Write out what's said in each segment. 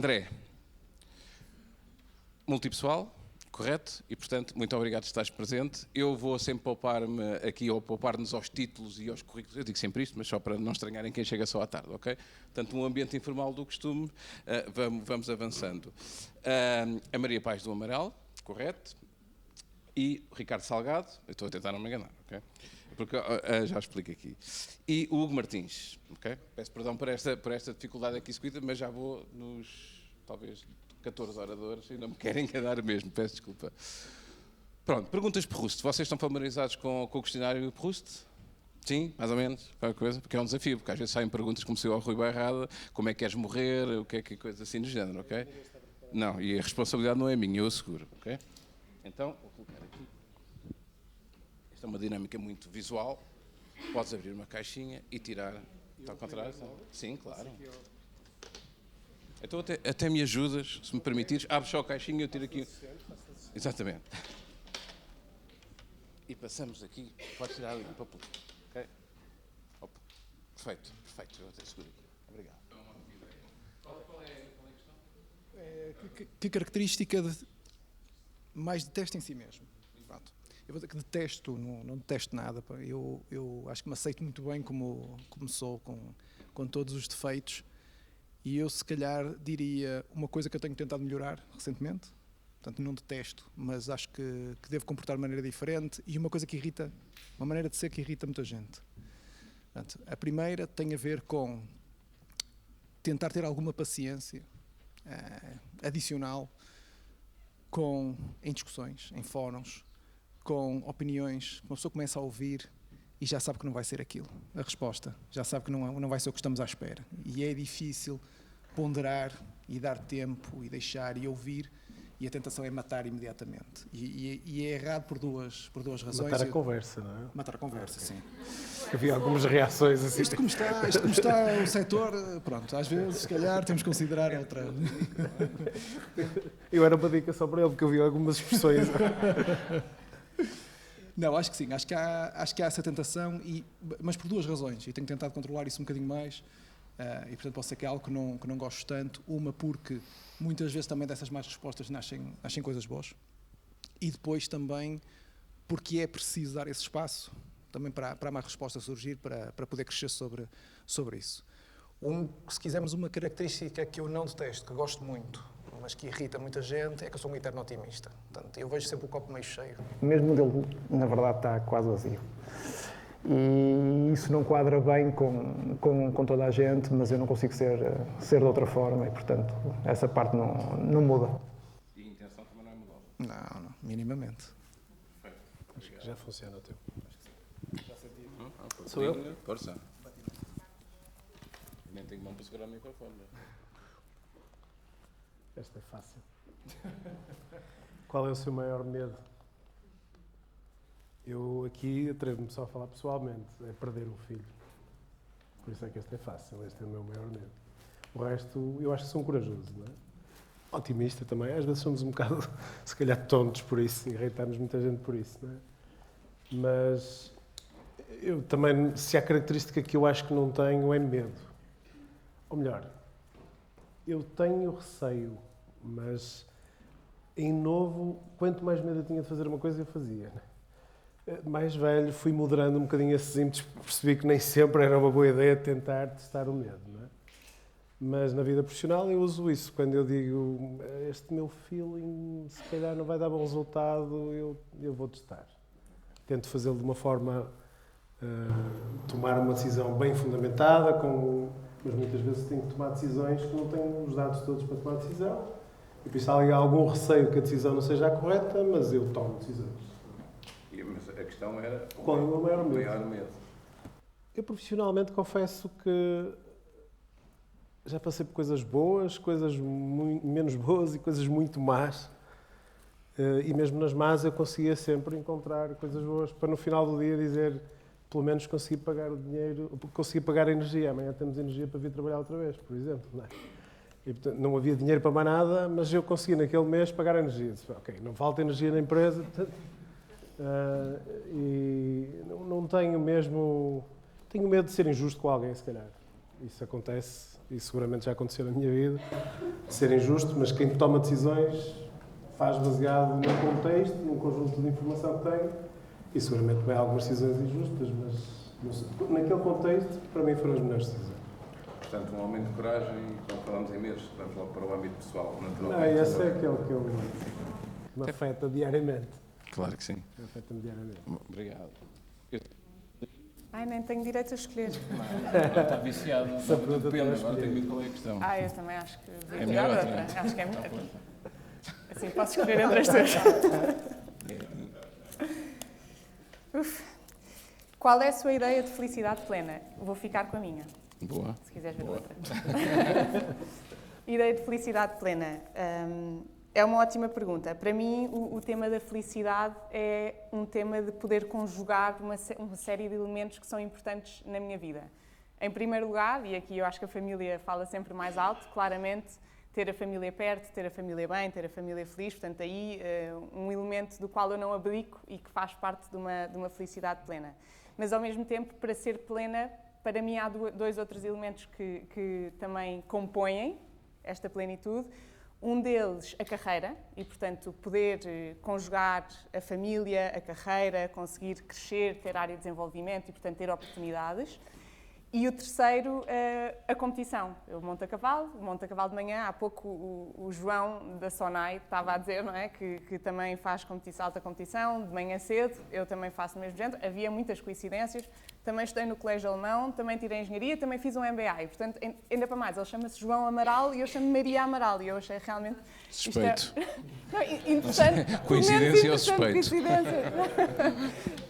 André, multipessoal, correto? E, portanto, muito obrigado por estares presente. Eu vou sempre poupar-me aqui, ou poupar-nos aos títulos e aos currículos. Eu digo sempre isto, mas só para não estranharem quem chega só à tarde, ok? Portanto, um ambiente informal do costume, vamos avançando. A Maria Paz do Amaral, correto? E o Ricardo Salgado, eu estou a tentar não me enganar, ok? Porque já explico aqui. E o Hugo Martins, ok? Peço perdão por esta dificuldade aqui escrita, mas já vou nos, talvez, 14 oradores e não me querem enganar mesmo, peço desculpa. Pronto, perguntas Proust. Vocês estão familiarizados com o questionário Proust? Sim, mais ou menos, qualquer coisa, porque é um desafio, porque às vezes saem perguntas como se eu ao Rui Bairrada, como é que queres morrer, o que é que coisa assim do género, ok? Não, e a responsabilidade não é minha, eu asseguro, ok? Então, vou colocar aqui. Esta é uma dinâmica muito visual. Podes abrir uma caixinha e tirar. Está ao contrário? Sim, claro. Então até me ajudas, se me permitires. Abre só a caixinha e eu tiro aqui. Exatamente. E passamos aqui. Podes tirar ali um papel. Ok? Opa. Perfeito. Eu até seguro aqui. Obrigado. Qual é a questão? Que característica mais detesto em si mesmo? Pronto. Eu vou dizer que detesto, não detesto nada. Eu acho que me aceito muito bem como sou, com todos os defeitos. E eu, se calhar, diria uma coisa que eu tenho tentado melhorar recentemente. Portanto, não detesto, mas acho que devo comportar de maneira diferente. E uma coisa que irrita, uma maneira de ser que irrita muita gente. Portanto, a primeira tem a ver com tentar ter alguma paciência adicional em discussões, em fóruns, com opiniões, uma pessoa começa a ouvir e já sabe que não vai ser aquilo, a resposta, já sabe que não vai ser o que estamos à espera. E é difícil ponderar e dar tempo e deixar e ouvir, e a tentação é matar imediatamente. E é errado por duas razões. Matar a conversa, não é? Matar a conversa, sim. Havia algumas reações assim. Isto como está o setor, pronto, às vezes, se calhar, temos que considerar outra. Eu era uma dica só para ele, porque eu vi algumas expressões. Não, acho que sim, acho que há essa tentação, mas por duas razões, e tenho tentado controlar isso um bocadinho mais, e portanto pode ser que é algo que não gosto tanto. Uma, porque muitas vezes também dessas más respostas nascem coisas boas, e depois também porque é preciso dar esse espaço também para a má resposta surgir, para poder crescer sobre isso. Se quisermos uma característica que eu não detesto, que gosto muito, mas que irrita muita gente, é que eu sou um eterno otimista. Portanto, eu vejo sempre o copo meio cheio. Mesmo dele, na verdade, está quase vazio. E isso não quadra bem com toda a gente, mas eu não consigo ser de outra forma e, portanto, essa parte não muda. E a intenção também não é mudar? Não, minimamente. Acho que já funciona o teu. Já senti. Sou eu? Força. Nem tenho mão para segurar o microfone. Esta é fácil. Qual é o seu maior medo? Eu aqui atrevo-me só a falar pessoalmente, é perder um filho. Por isso é que este é fácil, este é o meu maior medo. O resto, eu acho que sou um corajoso, não é? Otimista também, às vezes somos um bocado, se calhar, tontos por isso, irritamos muita gente por isso, não é? Mas eu também, se há característica que eu acho que não tenho, é medo. Ou melhor, eu tenho receio, mas em novo, quanto mais medo eu tinha de fazer uma coisa, eu fazia. Mais velho, fui moderando um bocadinho esses ímpetos, percebi que nem sempre era uma boa ideia tentar testar o medo, não é? Mas na vida profissional eu uso isso. Quando eu digo, este meu feeling se calhar não vai dar bom resultado, eu vou testar. Tento fazê-lo de uma forma, tomar uma decisão bem fundamentada, mas muitas vezes tenho que tomar decisões que não tenho os dados todos para tomar decisão. E por isso há algum receio que a decisão não seja a correta, mas eu tomo decisões. Mas a questão era... Qual é o meu maior medo? Maior medo. Eu profissionalmente confesso que já passei por coisas boas, coisas menos boas e coisas muito más. E mesmo nas más eu conseguia sempre encontrar coisas boas para no final do dia dizer, pelo menos consegui pagar o dinheiro, consegui pagar a energia. Amanhã temos energia para vir trabalhar outra vez, por exemplo. Não é? E, portanto, não havia dinheiro para mais nada, mas eu consegui naquele mês pagar a energia. Disse, ok, não falta energia na empresa, portanto, e não tenho mesmo... Tenho medo de ser injusto com alguém, se calhar. Isso acontece e seguramente já aconteceu na minha vida, de ser injusto, mas quem toma decisões faz baseado num contexto, num conjunto de informação que tem, e seguramente vai algumas decisões injustas, mas naquele contexto, para mim, foram as melhores decisões. Portanto, um aumento de coragem, quando falamos em medos, vamos logo para o âmbito pessoal, naturalmente. Não, esse é aquele que me afeta diariamente. Claro que sim. Afeta-me diariamente. Obrigado. Ai, nem tenho direito a escolher. Está viciado. Depende, agora tenho medo qual é a questão. Eu também acho que devia É tirar melhor outra. outra. Acho que é melhor. Assim, posso escolher entre as duas. Uf. Qual é a sua ideia de felicidade plena? Vou ficar com a minha, Boa. se quiseres ver Boa. outra. Ideia de felicidade plena. É uma ótima pergunta. Para mim, o tema da felicidade é um tema de poder conjugar uma série de elementos que são importantes na minha vida. Em primeiro lugar, e aqui eu acho que a família fala sempre mais alto, claramente, ter a família perto, ter a família bem, ter a família feliz. Portanto, aí um elemento do qual eu não abdico e que faz parte de uma felicidade plena. Mas, ao mesmo tempo, para ser plena, para mim há dois outros elementos que também compõem esta plenitude. Um deles, a carreira, e, portanto, poder conjugar a família, a carreira, conseguir crescer, ter área de desenvolvimento e, portanto, ter oportunidades. E o terceiro, a competição. Eu monto a cavalo de manhã. Há pouco o João da Sonai estava a dizer, não é, que também faz alta competição, de manhã cedo. Eu também faço o mesmo género. Havia muitas coincidências. Também estudei no Colégio Alemão, também tirei Engenharia, também fiz um MBA. E, portanto, ainda para mais, ele chama-se João Amaral e eu chamo-me Maria Amaral. E eu achei realmente... Suspeito. Não, interessante. Coincidência ou suspeito? Coincidência.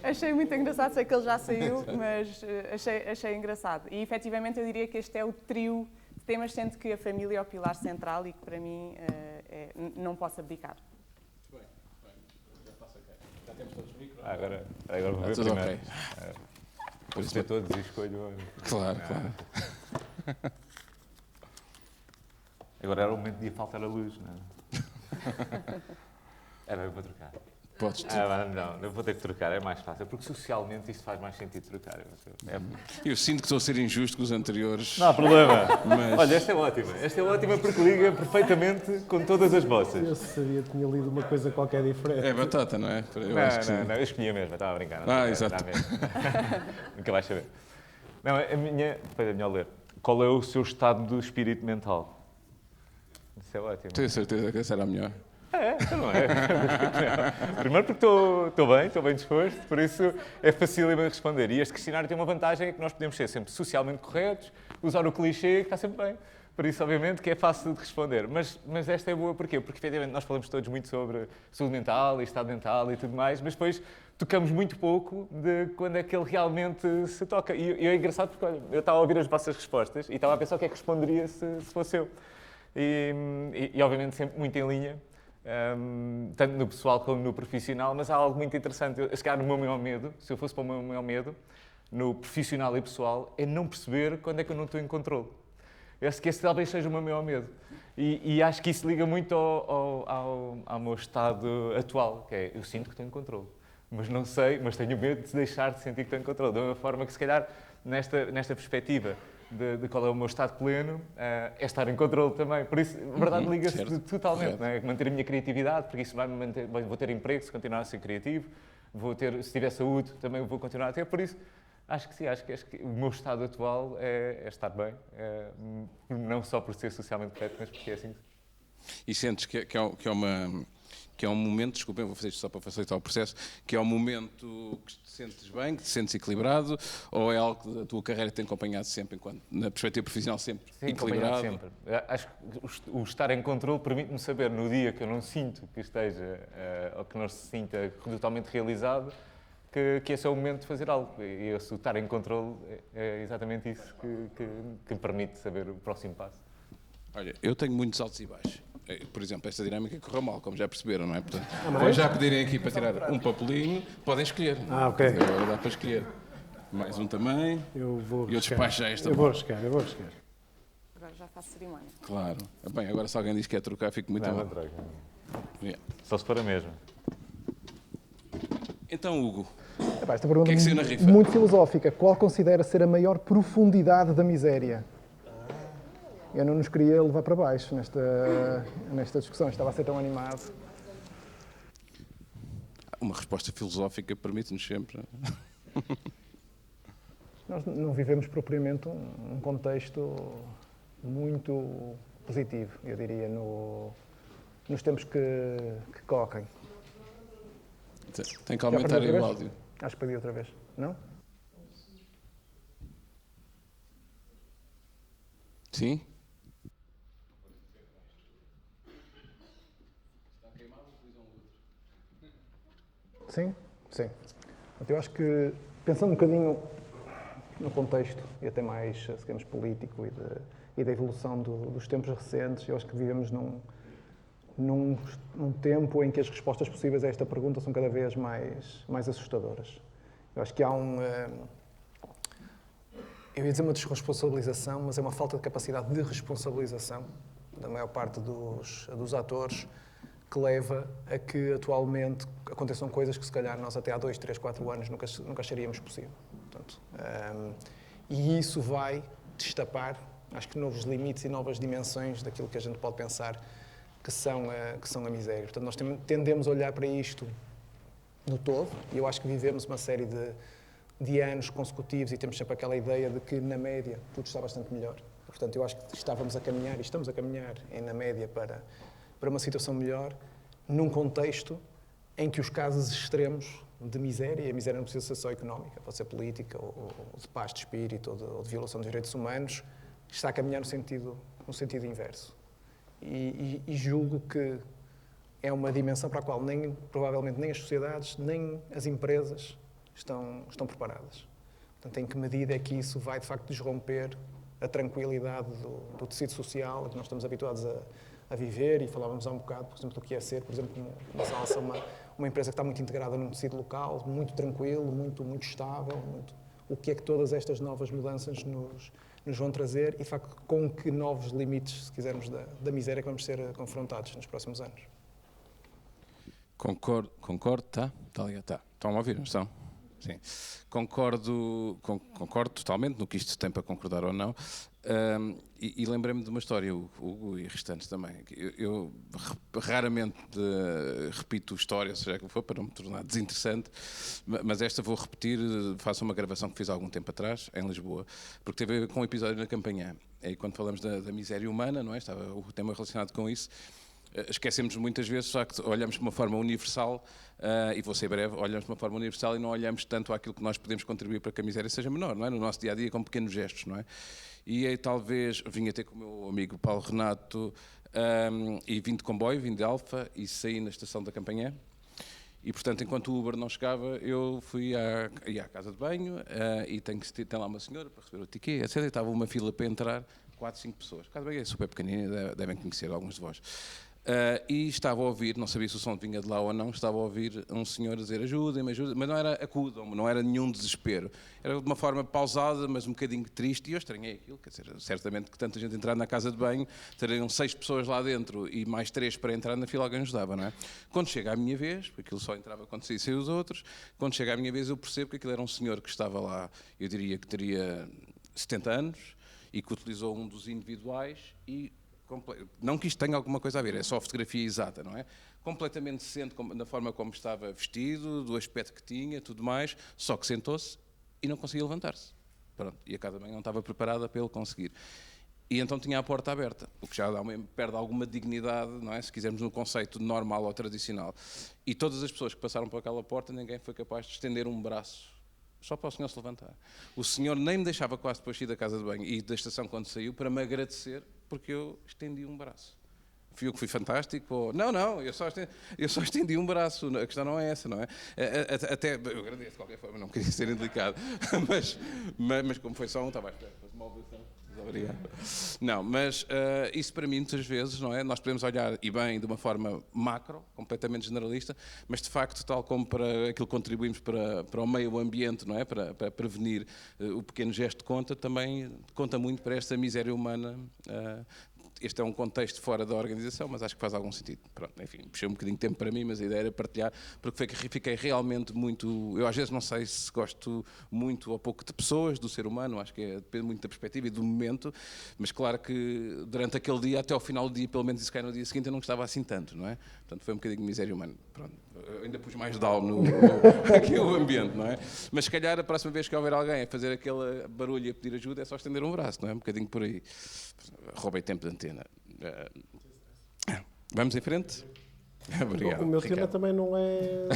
Achei muito engraçado, sei que ele já saiu, mas achei engraçado. E, efetivamente, eu diria que este é o trio de temas, sendo que a família é o pilar central e que, para mim, não posso abdicar. Muito bem. Já passa aqui. Já temos todos os micros? Agora vou ver Tudo primeiro. ok. Por isso todos e escolho. Claro, claro. Agora era o momento de faltar a luz, não é? Eu vou trocar. Podes ter. Não, eu vou ter que trocar, é mais fácil, porque socialmente isto faz mais sentido trocar. Eu sinto que estou a ser injusto com os anteriores. Não há problema. Mas- Olha, esta é ótima porque liga perfeitamente com todas as vossas. Eu sabia que tinha lido uma coisa qualquer diferente. É batata, não é? Eu acho que sim. Não, eu escolhi a mesma, estava a brincar. Exato. Dá mesmo. Nunca vais saber. Não, depois é melhor ler. Qual é o seu estado de espírito mental? Isso é ótimo. Tenho certeza que essa era a melhor. Então não é. Primeiro porque estou bem disposto, por isso é fácil de responder. E este questionário tem uma vantagem, é que nós podemos ser sempre socialmente corretos, usar o clichê, que está sempre bem. Por isso, obviamente, que é fácil de responder. Mas esta é boa porquê? Porque, efetivamente, nós falamos todos muito sobre saúde mental e estado mental e tudo mais, mas depois tocamos muito pouco de quando é que ele realmente se toca. E é engraçado porque, olha, eu estava a ouvir as vossas respostas e estava a pensar o que é que responderia se fosse eu. E obviamente, sempre muito em linha. Tanto no pessoal como no profissional, mas há algo muito interessante. Se calhar no meu maior medo, se eu fosse para o meu maior medo, no profissional e pessoal, é não perceber quando é que eu não estou em controle. Eu acho que esse talvez seja o meu maior medo. E acho que isso liga muito ao meu estado atual, que é, eu sinto que estou em controle, mas não sei, mas tenho medo de deixar de sentir que estou em controle. Da mesma forma que, se calhar, nesta perspectiva de qual é o meu estado pleno, é estar em controle também. Por isso, a verdade, liga-se totalmente. Não é? Manter a minha criatividade, porque isso vou ter emprego se continuar a ser criativo, se tiver saúde, também vou continuar a ter. Por isso, acho que sim, acho que o meu estado atual é estar bem, não só por ser socialmente correto, mas porque é assim. E sentes que é um momento, desculpem, vou fazer isto só para facilitar o processo, que é um momento que te sentes bem, que te sentes equilibrado, ou é algo que a tua carreira tem acompanhado sempre, na perspectiva profissional, sempre Sim, equilibrado? sempre. Acho que o estar em controle permite-me saber, no dia que eu não sinto que esteja, ou que não se sinta totalmente realizado, que esse é o momento de fazer algo. E esse estar em controle é exatamente isso que me permite saber o próximo passo. Olha, eu tenho muitos altos e baixos. Por exemplo, esta dinâmica correu mal, como já perceberam, não é? Portanto, depois já pedirem aqui para tirar um papelinho, podem escolher. Ok. Agora dá para escolher. Mais um também. Eu vou E eu despacho já esta. Eu vou arriscar. Agora já faço cerimónia. Claro. Bem, agora se alguém diz que quer trocar, fico muito Não mal. troca. Yeah. Só se for a mesma. Então, Hugo, Esta pergunta que é que saiu na rifa? muito filosófica. Qual considera ser a maior profundidade da miséria? eu não nos queria levar para baixo nesta discussão, estava a ser tão animado. Uma resposta filosófica permite-nos sempre. Nós não vivemos propriamente um contexto muito positivo, eu diria, nos tempos que correm. Tem que aumentar aí o vez? áudio. Acho que perdi outra vez. Não? Sim? Sim, sim. Eu acho que, pensando um bocadinho no contexto, e até mais, se queremos, político e da evolução dos tempos recentes, eu acho que vivemos num tempo em que as respostas possíveis a esta pergunta são cada vez mais assustadoras. Eu acho que há eu ia dizer uma desresponsabilização, mas é uma falta de capacidade de responsabilização da maior parte dos atores, que leva a que atualmente aconteçam coisas que se calhar nós até há 2, 3, 4 anos nunca acharíamos possível. Portanto, e isso vai destapar, acho que, novos limites e novas dimensões daquilo que a gente pode pensar que são a miséria. Portanto, nós tendemos a olhar para isto no todo, e eu acho que vivemos uma série de anos consecutivos e temos sempre aquela ideia de que, na média, tudo está bastante melhor. Portanto, eu acho que estávamos a caminhar, e estamos a caminhar, na média, para uma situação melhor, num contexto em que os casos extremos de miséria, e a miséria não precisa ser só económica, pode ser política, ou de paz de espírito, ou de violação dos direitos humanos, está a caminhar no sentido inverso. E julgo que é uma dimensão para a qual provavelmente nem as sociedades, nem as empresas estão preparadas. Portanto, em que medida é que isso vai, de facto, desromper a tranquilidade do tecido social que nós estamos habituados a viver, e falávamos há um bocado, por exemplo, do que é ser, por exemplo, uma Salsa, uma empresa que está muito integrada num tecido local, muito tranquilo, muito estável, o que é que todas estas novas mudanças nos vão trazer e, de facto, com que novos limites, se quisermos, da miséria que vamos ser confrontados nos próximos anos. Concordo, tá? Está ligado? Tá. Estão a ouvir, não estão? Sim. Concordo totalmente no que isto tem para concordar ou não. E lembrei-me de uma história, o Hugo e restantes também. Eu raramente repito histórias, seja que for, para não me tornar desinteressante, mas esta vou repetir, faço uma gravação que fiz há algum tempo atrás, em Lisboa, porque teve a ver com um episódio na campanha. E quando falamos da miséria humana, não é? Estava o tema relacionado com isso. Esquecemos muitas vezes, só que olhamos de uma forma universal, e vou ser breve, olhamos de uma forma universal e não olhamos tanto àquilo que nós podemos contribuir para que a miséria seja menor, não é? No nosso dia-a-dia, com pequenos gestos, não é? E aí talvez, vim até com o meu amigo Paulo Renato, e vim de comboio, vim de Alfa, e saí na estação da Campanhã, e portanto, enquanto o Uber não chegava, eu fui à casa de banho, e tem lá uma senhora para receber o ticket, etc. E estava uma fila para entrar, 4, 5 pessoas. A casa de banho é super pequenina, devem conhecer alguns de vós. E estava a ouvir, não sabia se o som vinha de lá ou não, estava a ouvir um senhor dizer ajudem-me, mas não era acudam-me, não era nenhum desespero. Era de uma forma pausada, mas um bocadinho triste, e eu estranhei aquilo, quer dizer, certamente que tanta gente entrar na casa de banho, teriam 6 pessoas lá dentro e mais 3 para entrar na fila, alguém nos dava, não é? Quando chega a minha vez, porque aquilo só entrava quando saíssem os outros, quando chega a minha vez eu percebo que aquilo era um senhor que estava lá, eu diria que teria 70 anos, e que utilizou um dos individuais e não que isto tenha alguma coisa a ver, é só a fotografia exata, não é? Completamente decente da forma como estava vestido, do aspecto que tinha, tudo mais, só que sentou-se e não conseguia levantar-se. Pronto, e a casa também não estava preparada para ele conseguir. E então tinha a porta aberta, o que já perde alguma dignidade, não é? Se quisermos no conceito normal ou tradicional. E todas as pessoas que passaram por aquela porta, ninguém foi capaz de estender um braço só para o senhor se levantar. O senhor nem me deixava quase depois sair da casa de banho e da estação quando saiu para me agradecer porque eu estendi um braço. Fui eu que fui fantástico? Não, eu só estendi um braço. A questão não é essa, não é? Até, eu agradeço de qualquer forma, não queria ser indelicado, mas como foi só um, estava à espera, faz uma ovação. Obrigado. Não, mas isso para mim muitas vezes, não é? Nós podemos olhar, e bem, de uma forma macro, completamente generalista, mas de facto, tal como para aquilo que contribuímos para o meio ambiente, não é? Para prevenir o pequeno gesto conta, também conta muito para esta miséria humana este é um contexto fora da organização, mas acho que faz algum sentido. Pronto, enfim, puxei um bocadinho de tempo para mim, mas a ideia era partilhar, porque foi que fiquei realmente muito... Eu às vezes não sei se gosto muito ou pouco de pessoas, do ser humano, acho que depende muito da perspectiva e do momento, mas claro que durante aquele dia, até ao final do dia, pelo menos, e se calhar no dia seguinte, eu não gostava assim tanto, não é? Portanto, foi um bocadinho de miséria humana. Pronto, eu ainda pus mais down aqui o ambiente, não é? Mas se calhar a próxima vez que houver alguém a fazer aquele barulho e a pedir ajuda, é só estender um braço, não é? Um bocadinho por aí. Roubei tempo de antena. Vamos em frente? Obrigado. O meu Ricardo. tema também não é,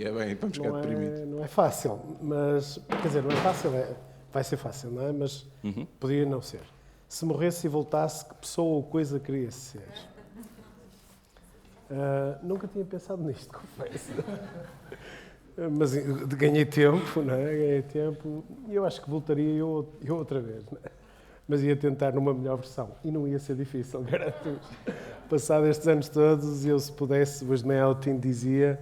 É bem, vamos ficar deprimidos. não é fácil, mas, quer dizer, não é fácil, vai ser fácil, não é? Mas podia não ser. Se morresse e voltasse, que pessoa ou coisa queria ser? Nunca tinha pensado nisto, confesso. Mas ganhei tempo, não é? Ganhei tempo e eu acho que voltaria eu outra vez, não é? Mas ia tentar numa melhor versão. E não ia ser difícil, garanto-vos. Passado estes anos todos, eu se pudesse, hoje na outing dizia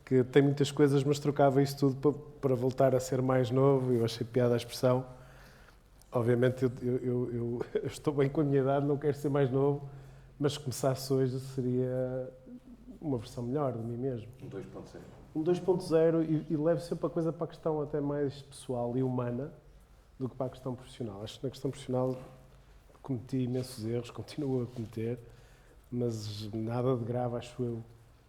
que tem muitas coisas, mas trocava isso tudo para voltar a ser mais novo. Eu achei piada a expressão. Obviamente eu estou bem com a minha idade, não quero ser mais novo, mas se começasse hoje seria uma versão melhor de mim mesmo. Um 2.0. Um 2.0 e levo sempre a coisa para a questão até mais pessoal e humana do que para a questão profissional. Acho que na questão profissional cometi imensos erros, continuo a cometer, mas nada de grave, acho eu.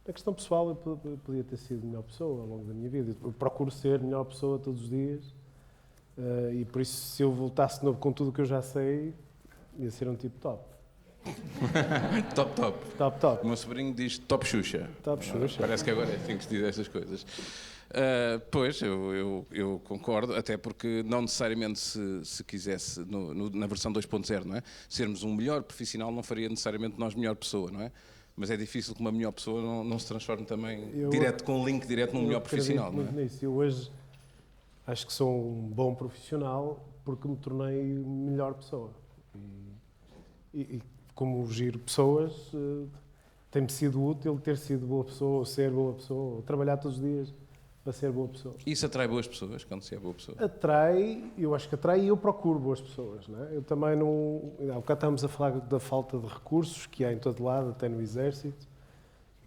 Na questão pessoal, eu podia ter sido melhor pessoa ao longo da minha vida. Eu procuro ser melhor pessoa todos os dias e por isso, se eu voltasse de novo com tudo o que eu já sei, ia ser um tipo top. Top. Top. O meu sobrinho diz top Xuxa. Top Xuxa. Parece que agora é assim que se diz estas coisas. Pois, eu concordo, até porque não necessariamente se quisesse, na versão 2.0, não é? Sermos um melhor profissional não faria necessariamente nós melhor pessoa, não é? Mas é difícil que uma melhor pessoa não se transforme também com um link direto num melhor profissional, não é? Muito nisso. Eu hoje acho que sou um bom profissional porque me tornei melhor pessoa. E como giro pessoas, tem-me sido útil ter sido boa pessoa, ou ser boa pessoa, ou trabalhar todos os dias para ser boa pessoa. Isso atrai boas pessoas, quando se é boa pessoa? Eu acho que atrai e eu procuro boas pessoas. Não é? Eu também não... Há bocado estávamos a falar da falta de recursos que há em todo lado, até no Exército,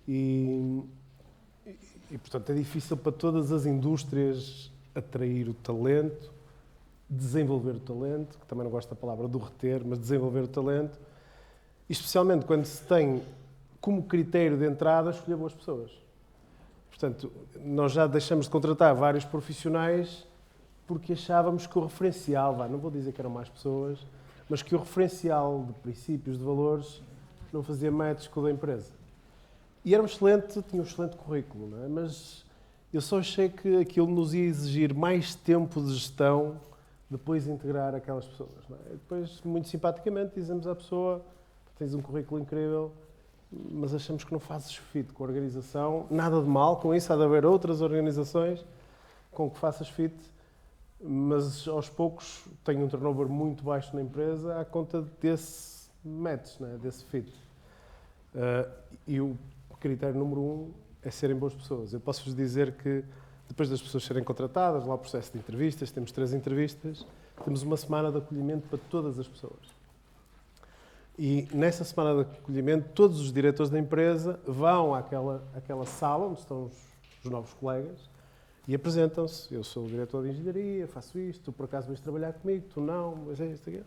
e portanto é difícil para todas as indústrias atrair o talento, desenvolver o talento, que também não gosto da palavra do reter, mas desenvolver o talento, especialmente quando se tem como critério de entrada escolher boas pessoas. Portanto, nós já deixamos de contratar vários profissionais porque achávamos que o referencial, não vou dizer que eram mais pessoas, mas que o referencial de princípios, de valores, não fazia match com o da empresa. E era tinha um excelente currículo, não é? Mas eu só achei que aquilo nos ia exigir mais tempo de gestão depois de integrar aquelas pessoas. Não é? Depois, muito simpaticamente, dizemos à pessoa: tens um currículo incrível, mas achamos que não fazes fit com a organização. Nada de mal com isso, há de haver outras organizações com que faças fit, mas aos poucos tenho um turnover muito baixo na empresa à conta desse match, né? Desse fit. E o critério número 1 é serem boas pessoas. Eu posso-vos dizer que depois das pessoas serem contratadas, lá o processo de entrevistas, temos 3 entrevistas, temos uma semana de acolhimento para todas as pessoas. E nessa semana de acolhimento, todos os diretores da empresa vão àquela sala onde estão os novos colegas e apresentam-se. Eu sou o diretor de engenharia, faço isto, tu por acaso vais trabalhar comigo, tu não, mas é isto aqui.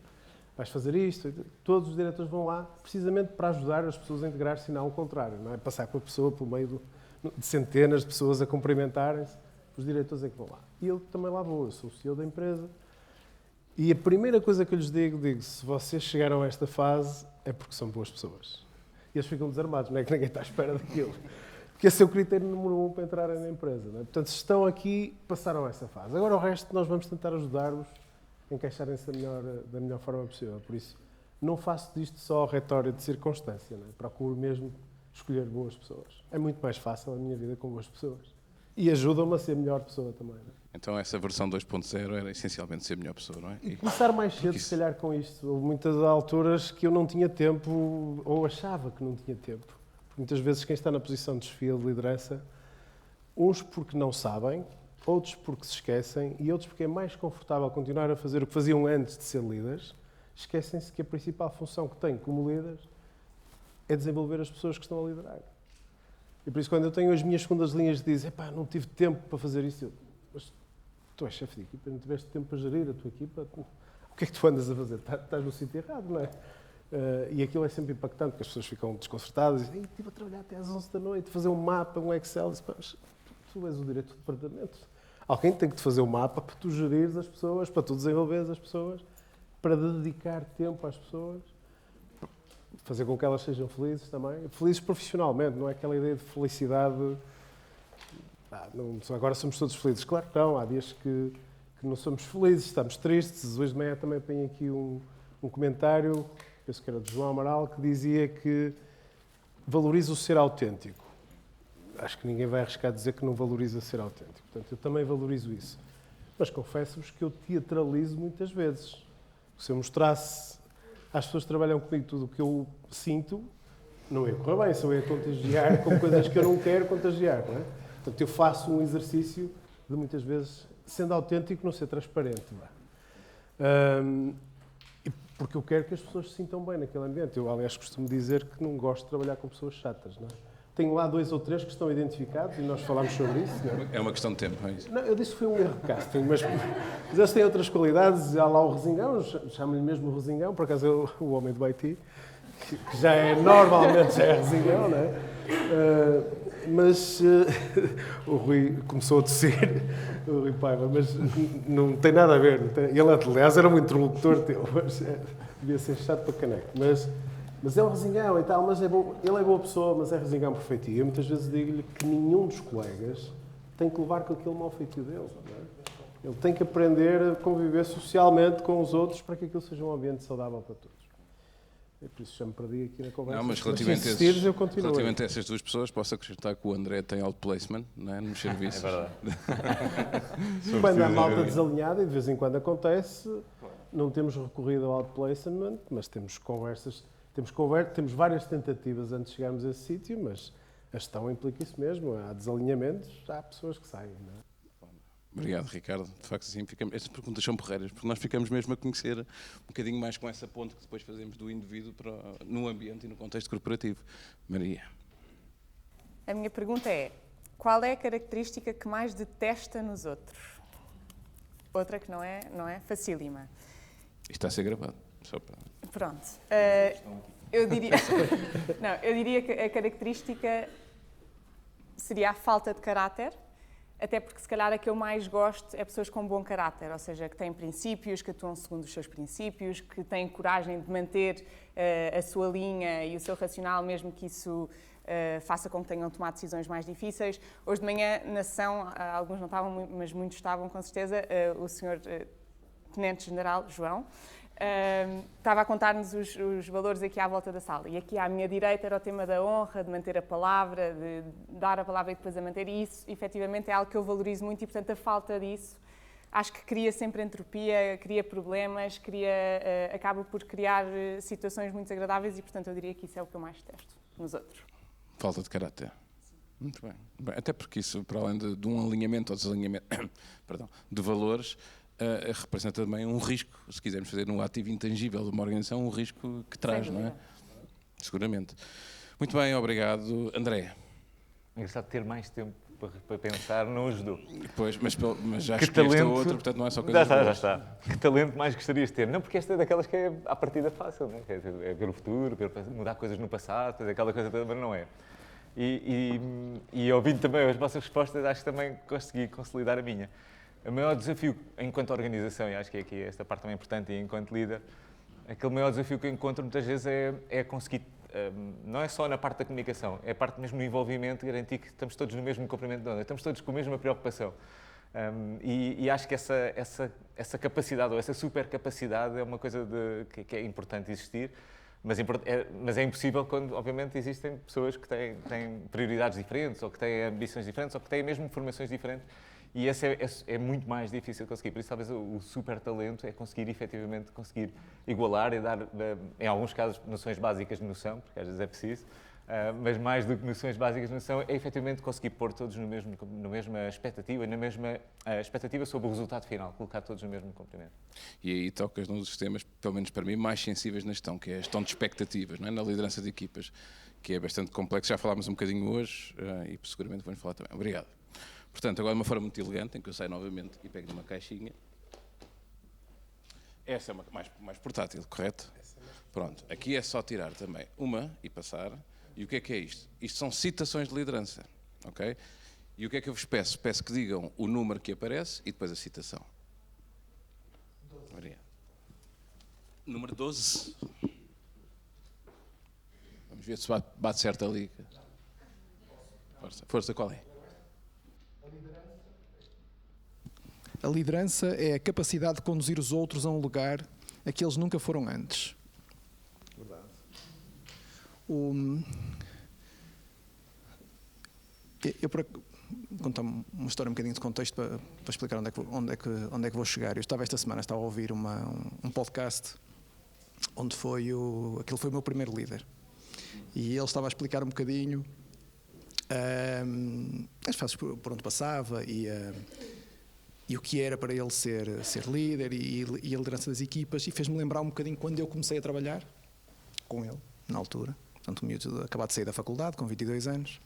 Vais fazer isto. Todos os diretores vão lá precisamente para ajudar as pessoas a integrar-se e não ao contrário. Não é? Passar com a pessoa por meio de centenas de pessoas a cumprimentarem-se. Os diretores é que vão lá. E eu também lá vou, eu sou o CEO da empresa. E a primeira coisa que eu lhes digo, se vocês chegaram a esta fase, é porque são boas pessoas. E eles ficam desarmados, não é que ninguém está à espera daquilo. Porque esse é o critério número 1 para entrarem na empresa. Não é? Portanto, se estão aqui, passaram essa fase. Agora o resto nós vamos tentar ajudar-vos a encaixarem-se da melhor forma possível. Por isso, não faço disto só retórica de circunstância. Não é? Procuro mesmo escolher boas pessoas. É muito mais fácil a minha vida com boas pessoas. E ajudam-me a ser melhor pessoa também. Não é? Então essa versão 2.0 era essencialmente ser melhor pessoa, não é? E começar mais cedo, se calhar, com isto. Houve muitas alturas que eu não tinha tempo, ou achava que não tinha tempo. Muitas vezes quem está na posição de desfile de liderança, uns porque não sabem, outros porque se esquecem e outros porque é mais confortável continuar a fazer o que faziam antes de ser líderes esquecem-se que a principal função que têm como líderes é desenvolver as pessoas que estão a liderar. E por isso, quando eu tenho as minhas segundas linhas de dizer, epá, não tive tempo para fazer isso, mas tu és chefe de equipa, não tiveste tempo para gerir a tua equipa, o que é que tu andas a fazer? Estás no sítio errado, não é? E aquilo é sempre impactante, porque as pessoas ficam desconcertadas e dizem, estive a trabalhar até às 11 da noite, fazer um mapa, um Excel, e mas tu és o diretor do departamento. Alguém tem que te fazer um mapa para tu gerires as pessoas, para tu desenvolveres as pessoas, para dedicar tempo às pessoas, fazer com que elas sejam felizes também. Felizes profissionalmente, não é aquela ideia de felicidade. Agora somos todos felizes. Claro que não, há dias que não somos felizes, estamos tristes. Hoje de manhã também tenho aqui um comentário, penso que era de João Amaral, que dizia que valoriza o ser autêntico. Acho que ninguém vai arriscar dizer que não valoriza ser autêntico. Portanto, eu também valorizo isso. Mas confesso-vos que eu teatralizo muitas vezes. Se eu mostrasse às pessoas que trabalham comigo tudo o que eu sinto, não ia correr bem, se eu ia contagiar com coisas que eu não quero contagiar, não é? Portanto, eu faço um exercício de muitas vezes, sendo autêntico, não ser transparente. Porque eu quero que as pessoas se sintam bem naquele ambiente. Eu, aliás, costumo dizer que não gosto de trabalhar com pessoas chatas, não é? Tenho lá 2 ou 3 que estão identificados e nós falámos sobre isso. Não é? É uma questão de tempo, é isso? Não, eu disse que foi um erro de casting, mas eles têm outras qualidades. Há lá o Resingão, chamo-lhe mesmo o Resingão, por acaso é o homem do Haiti, que já é, normalmente já é Resingão, não é? O Rui começou a tossir, o Rui Paiva, mas não tem nada a ver. Ele, aliás, era um interlocutor teu, mas devia ser chato para caneco. Mas é um resingão e tal, mas é bom, ele é boa pessoa, mas é resingão por feitio. Eu muitas vezes digo-lhe que nenhum dos colegas tem que levar com aquele mau feitio dele. Não é? Ele tem que aprender a conviver socialmente com os outros para que aquilo seja um ambiente saudável para todos. E por isso já me perdi aqui na conversa. Não, mas relativamente a essas 2 pessoas, posso acrescentar que o André tem outplacement, não é? Nos serviços. É verdade. Quando há malta desalinhada, e de vez em quando acontece, não temos recorrido ao outplacement, mas temos conversas. Temos várias tentativas antes de chegarmos a esse sítio, mas a gestão implica isso mesmo. Há desalinhamentos, há pessoas que saem. Não é? Obrigado, Ricardo. De facto, assim, estas perguntas são porreiras, porque nós ficamos mesmo a conhecer um bocadinho mais com essa ponte que depois fazemos do indivíduo no ambiente e no contexto corporativo. Maria. A minha pergunta é, qual é a característica que mais detesta nos outros? Outra que não é facílima. Isto está a ser gravado. Só para... Pronto. Eu diria que a característica seria a falta de caráter, até porque se calhar a que eu mais gosto é pessoas com bom caráter, ou seja, que têm princípios, que atuam segundo os seus princípios, que têm coragem de manter a sua linha e o seu racional, mesmo que isso faça com que tenham tomado decisões mais difíceis. Hoje de manhã, na sessão, alguns não estavam, mas muitos estavam, com certeza, o senhor Tenente-General João, estava a contar-nos os valores aqui à volta da sala. E aqui à minha direita era o tema da honra, de manter a palavra, de dar a palavra e depois a manter. E isso, efetivamente, é algo que eu valorizo muito e, portanto, a falta disso acho que cria sempre entropia, cria problemas, acaba por criar situações muito desagradáveis e, portanto, eu diria que isso é o que eu mais detesto nos outros. Falta de caráter. Muito bem. Até porque isso, para além de um alinhamento ou desalinhamento de valores, representa também um risco, se quisermos fazer um ativo intangível de uma organização, um risco que traz, não é? Seguramente. Muito bem, obrigado. André. Engraçado ter mais tempo para pensar não ajudou. Pois, mas já Que escolheste a talento... outra, portanto não é só coisa Já está. Que talento mais gostarias de ter? Não, porque esta é daquelas que é à partida fácil, não é? É ver o futuro, mudar coisas no passado, fazer aquela coisa toda, mas não é. E ouvindo também as vossas respostas, acho que também consegui consolidar a minha. O maior desafio, enquanto organização, e acho que aqui esta parte também é importante, e enquanto líder, aquele maior desafio que eu encontro muitas vezes é conseguir, não é só na parte da comunicação, é a parte mesmo do envolvimento, garantir que estamos todos no mesmo comprimento de onda, estamos todos com a mesma preocupação. E acho que essa capacidade, ou essa super capacidade, é uma coisa que é importante existir, mas é impossível quando, obviamente, existem pessoas que têm prioridades diferentes, ou que têm ambições diferentes, ou que têm mesmo formações diferentes. E esse é muito mais difícil de conseguir. Por isso, talvez o super talento é conseguir, efetivamente, igualar e dar, em alguns casos, noções básicas de noção, porque às vezes é preciso, mas mais do que noções básicas de noção, é efetivamente conseguir pôr todos na mesma expectativa, na mesma expectativa sobre o resultado final, colocar todos no mesmo comprimento. E aí tocas num dos temas, pelo menos para mim, mais sensíveis na gestão, que é a gestão de expectativas, não é? Na liderança de equipas, que é bastante complexo. Já falámos um bocadinho hoje e seguramente vamos falar também. Obrigado. Portanto, agora de uma forma muito elegante, em que eu saio novamente e pego numa caixinha. Essa é mais portátil, correto? Pronto, aqui é só tirar também uma e passar. E o que é isto? Isto são citações de liderança, ok? E o que é que eu vos peço? Peço que digam o número que aparece e depois a citação. 12. Obrigado. Número 12. Vamos ver se bate certo ali. Força, qual é? A liderança é a capacidade de conduzir os outros a um lugar a que eles nunca foram antes. Verdade. Eu para contar uma história um bocadinho de contexto para explicar onde é que vou chegar. Eu esta semana estava a ouvir um podcast onde aquele foi o meu primeiro líder. E ele estava a explicar um bocadinho as fases por onde passava e o que era para ele ser líder e a liderança das equipas, e fez-me lembrar um bocadinho quando eu comecei a trabalhar com ele, na altura. Portanto, o miúdo acabado de sair da faculdade, com 22 anos.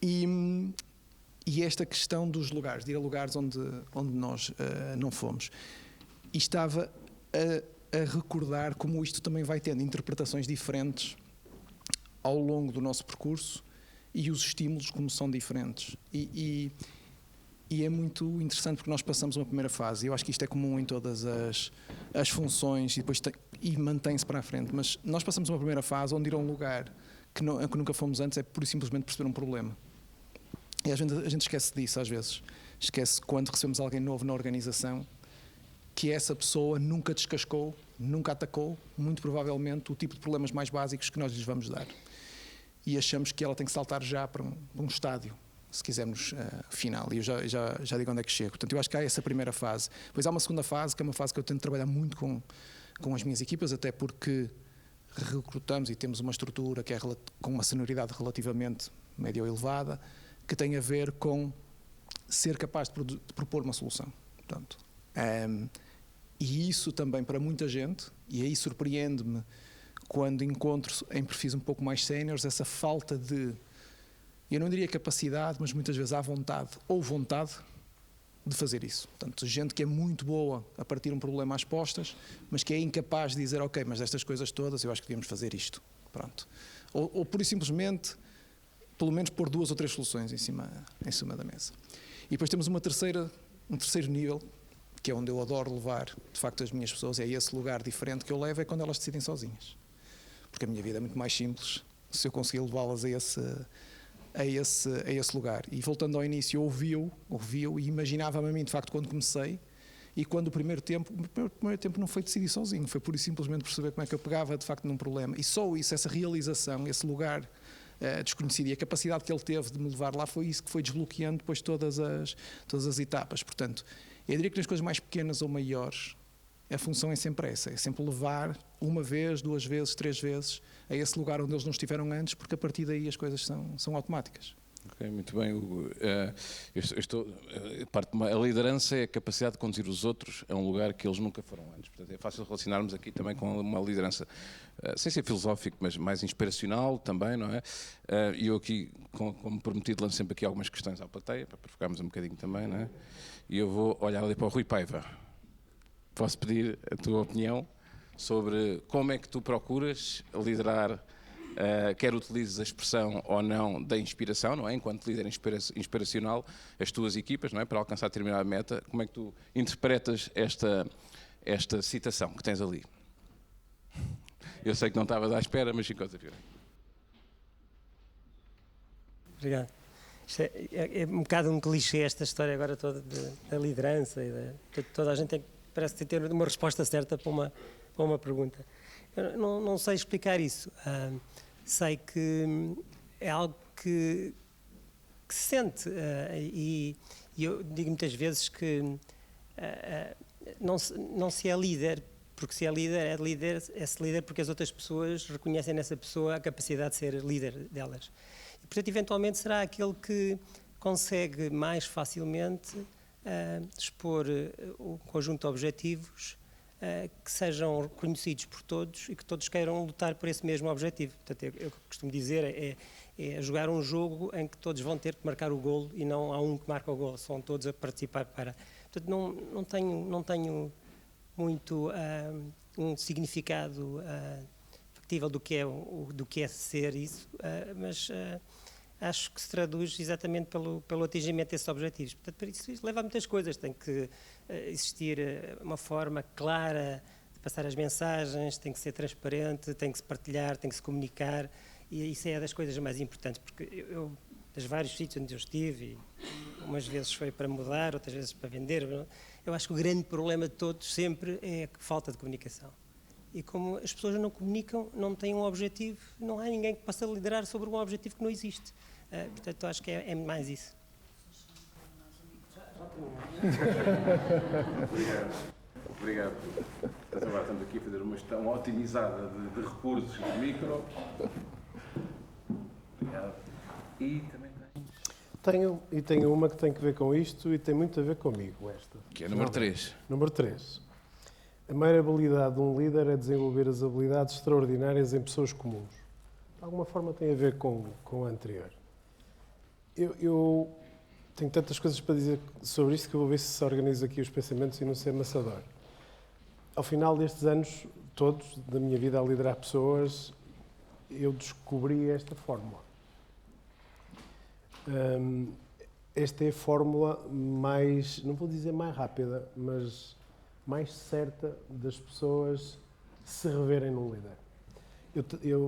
E esta questão dos lugares, de ir a lugares onde nós não fomos. E estava a recordar como isto também vai tendo interpretações diferentes ao longo do nosso percurso e os estímulos como são diferentes. E é muito interessante porque nós passamos uma primeira fase, e eu acho que isto é comum em todas as funções e depois mantém-se para a frente, mas nós passamos uma primeira fase onde ir a um lugar que nunca fomos antes é pura e simplesmente perceber um problema. E a gente esquece disso às vezes. Esquece quando recebemos alguém novo na organização que essa pessoa nunca descascou, nunca atacou, muito provavelmente, o tipo de problemas mais básicos que nós lhes vamos dar. E achamos que ela tem que saltar já para um estádio, se quisermos, final. E eu já digo onde é que chego. Portanto, eu acho que há essa primeira fase. Depois há uma segunda fase, que é uma fase que eu tento trabalhar muito com as minhas equipas, até porque recrutamos e temos uma estrutura que é com uma senioridade relativamente média ou elevada, que tem a ver com ser capaz de propor uma solução. Portanto, e isso também para muita gente, e aí surpreende-me quando encontro em perfis um pouco mais séniores essa falta de, eu não diria capacidade, mas muitas vezes há vontade de fazer isso. Portanto, gente que é muito boa a partir um problema às postas, mas que é incapaz de dizer, ok, mas destas coisas todas eu acho que devíamos fazer isto. Pronto. Ou pura e simplesmente, pelo menos pôr 2 ou 3 soluções em cima da mesa. E depois temos um terceiro nível, que é onde eu adoro levar, de facto, as minhas pessoas, é esse lugar diferente que eu levo, é quando elas decidem sozinhas. Porque a minha vida é muito mais simples se eu conseguir levá-las a esse lugar. E voltando ao início, eu ouvi-o e imaginava-me a mim, de facto, quando comecei, e quando o primeiro tempo não foi decidir sozinho, foi pura e simplesmente perceber como é que eu pegava, de facto, num problema. E só isso, essa realização, esse lugar desconhecido e a capacidade que ele teve de me levar lá, foi isso que foi desbloqueando depois todas as etapas. Portanto, eu diria que nas coisas mais pequenas ou maiores, a função é sempre essa, é sempre levar 1 vez, 2 vezes, 3 vezes a esse lugar onde eles não estiveram antes, porque a partir daí as coisas são automáticas. Ok, muito bem, Hugo. A liderança é a capacidade de conduzir os outros a um lugar que eles nunca foram antes. Portanto, é fácil relacionarmos aqui também com uma liderança, sem ser filosófico, mas mais inspiracional também, não é? E eu aqui, como prometido, lanço sempre aqui algumas questões à plateia, para provocarmos um bocadinho também, não é? E eu vou olhar ali para o Rui Paiva. Posso pedir a tua opinião sobre como é que tu procuras liderar, quer utilizes a expressão ou não da inspiração, não é? Enquanto líder inspiracional, as tuas equipas, não é? Para alcançar determinada meta, como é que tu interpretas esta citação que tens ali? Eu sei que não estavas à espera, mas ficou a ver. Obrigado. Isto é um bocado um clichê esta história agora toda da liderança e toda a gente parece ter uma resposta certa para uma pergunta. Eu não sei explicar isso. Sei que é algo que se sente e eu digo muitas vezes que não se é líder porque se é líder porque as outras pessoas reconhecem nessa pessoa a capacidade de ser líder delas. E, portanto, eventualmente será aquele que consegue mais facilmente expor um conjunto de objetivos que sejam reconhecidos por todos e que todos queiram lutar por esse mesmo objetivo. Portanto, eu costumo dizer é jogar um jogo em que todos vão ter que marcar o golo e não há um que marca o golo, são todos a participar para. Portanto, não tenho muito um significado factível do que é ser isso, mas acho que se traduz exatamente pelo atingimento desses objetivos. Portanto, para isso leva a muitas coisas. Tem que existir uma forma clara de passar as mensagens, tem que ser transparente, tem que se partilhar, tem que se comunicar, e isso é das coisas mais importantes, porque eu dos vários sítios onde eu estive, e umas vezes foi para mudar, outras vezes para vender, eu acho que o grande problema de todos sempre é a falta de comunicação. E como as pessoas não comunicam, não têm um objetivo, não há ninguém que possa liderar sobre um objetivo que não existe. Portanto, acho que é mais isso. Obrigado. Estamos aqui a fazer uma gestão otimizada de recursos de micro. Obrigado. E também tenho uma que tem que ver com isto e tem muito a ver comigo, esta. que é número 3. Número 3. A maior habilidade de um líder é desenvolver as habilidades extraordinárias em pessoas comuns. De alguma forma tem a ver com a anterior. Eu tenho tantas coisas para dizer sobre isto que eu vou ver se organizo aqui os pensamentos e não ser amassador. Ao final destes anos todos da minha vida a liderar pessoas, eu descobri esta fórmula. Esta é a fórmula mais, não vou dizer mais rápida, mas mais certa das pessoas se reverem num líder.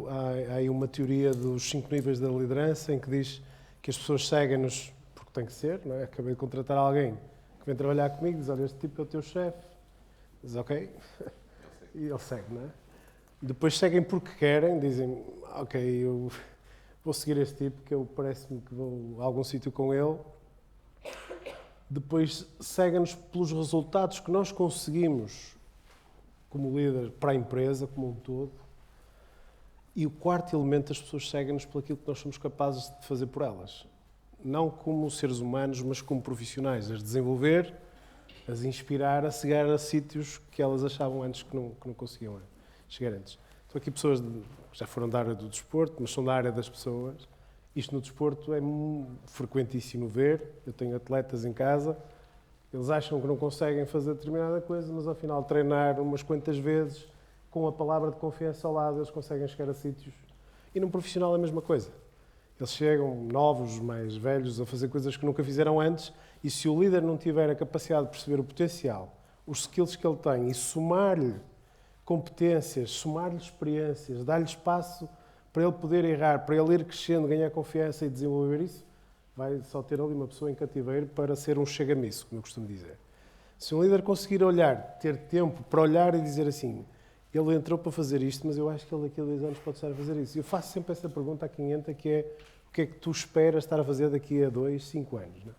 Há aí uma teoria dos 5 níveis da liderança em que diz que as pessoas seguem-nos porque tem que ser, não é? Acabei de contratar alguém que vem trabalhar comigo, diz, olha, este tipo é o teu chefe. Diz, ok. E ele segue, não é? Depois seguem porque querem, dizem, ok, eu vou seguir este tipo, que eu parece-me que vou a algum sítio com ele. Depois seguem-nos pelos resultados que nós conseguimos como líder para a empresa como um todo. E o quarto elemento, as pessoas seguem-nos por aquilo que nós somos capazes de fazer por elas. Não como seres humanos, mas como profissionais. As desenvolver, as inspirar a chegar a sítios que elas achavam antes que não conseguiam chegar antes. Estou aqui pessoas que já foram da área do desporto, mas são da área das pessoas. Isto no desporto é frequentíssimo ver. Eu tenho atletas em casa, eles acham que não conseguem fazer determinada coisa, mas ao final de treinar umas quantas vezes, com a palavra de confiança ao lado, eles conseguem chegar a sítios. E num profissional é a mesma coisa. Eles chegam novos, mais velhos, a fazer coisas que nunca fizeram antes, e se o líder não tiver a capacidade de perceber o potencial, os skills que ele tem, e somar-lhe competências, somar-lhe experiências, dar-lhe espaço para ele poder errar, para ele ir crescendo, ganhar confiança e desenvolver isso, vai só ter ali uma pessoa em cativeiro para ser um chega-miço, como eu costumo dizer. Se um líder conseguir olhar, ter tempo para olhar e dizer assim, ele entrou para fazer isto, mas eu acho que ele daqui a 2 anos pode estar a fazer isso. Eu faço sempre essa pergunta a quem entra, que é o que é que tu esperas estar a fazer daqui a 2, 5 anos? Não é?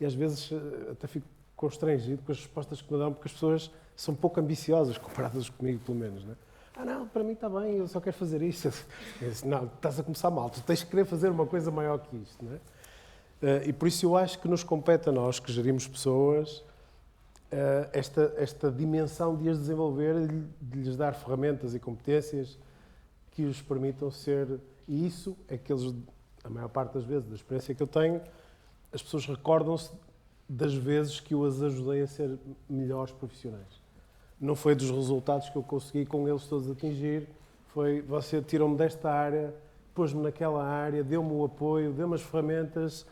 E às vezes até fico constrangido com as respostas que me dão, porque as pessoas são pouco ambiciosas, comparadas comigo pelo menos. Não é? Não, para mim está bem, eu só quero fazer isto. Eu disse, não, estás a começar mal, tu tens que querer fazer uma coisa maior que isto. Não é? E por isso eu acho que nos compete a nós, que gerimos pessoas, esta dimensão de as desenvolver, de lhes dar ferramentas e competências que os permitam ser, e isso é que eles, a maior parte das vezes, da experiência que eu tenho, as pessoas recordam-se das vezes que eu as ajudei a ser melhores profissionais. Não foi dos resultados que eu consegui com eles todos atingir, foi você tirou-me desta área, pôs-me naquela área, deu-me o apoio, deu-me as ferramentas,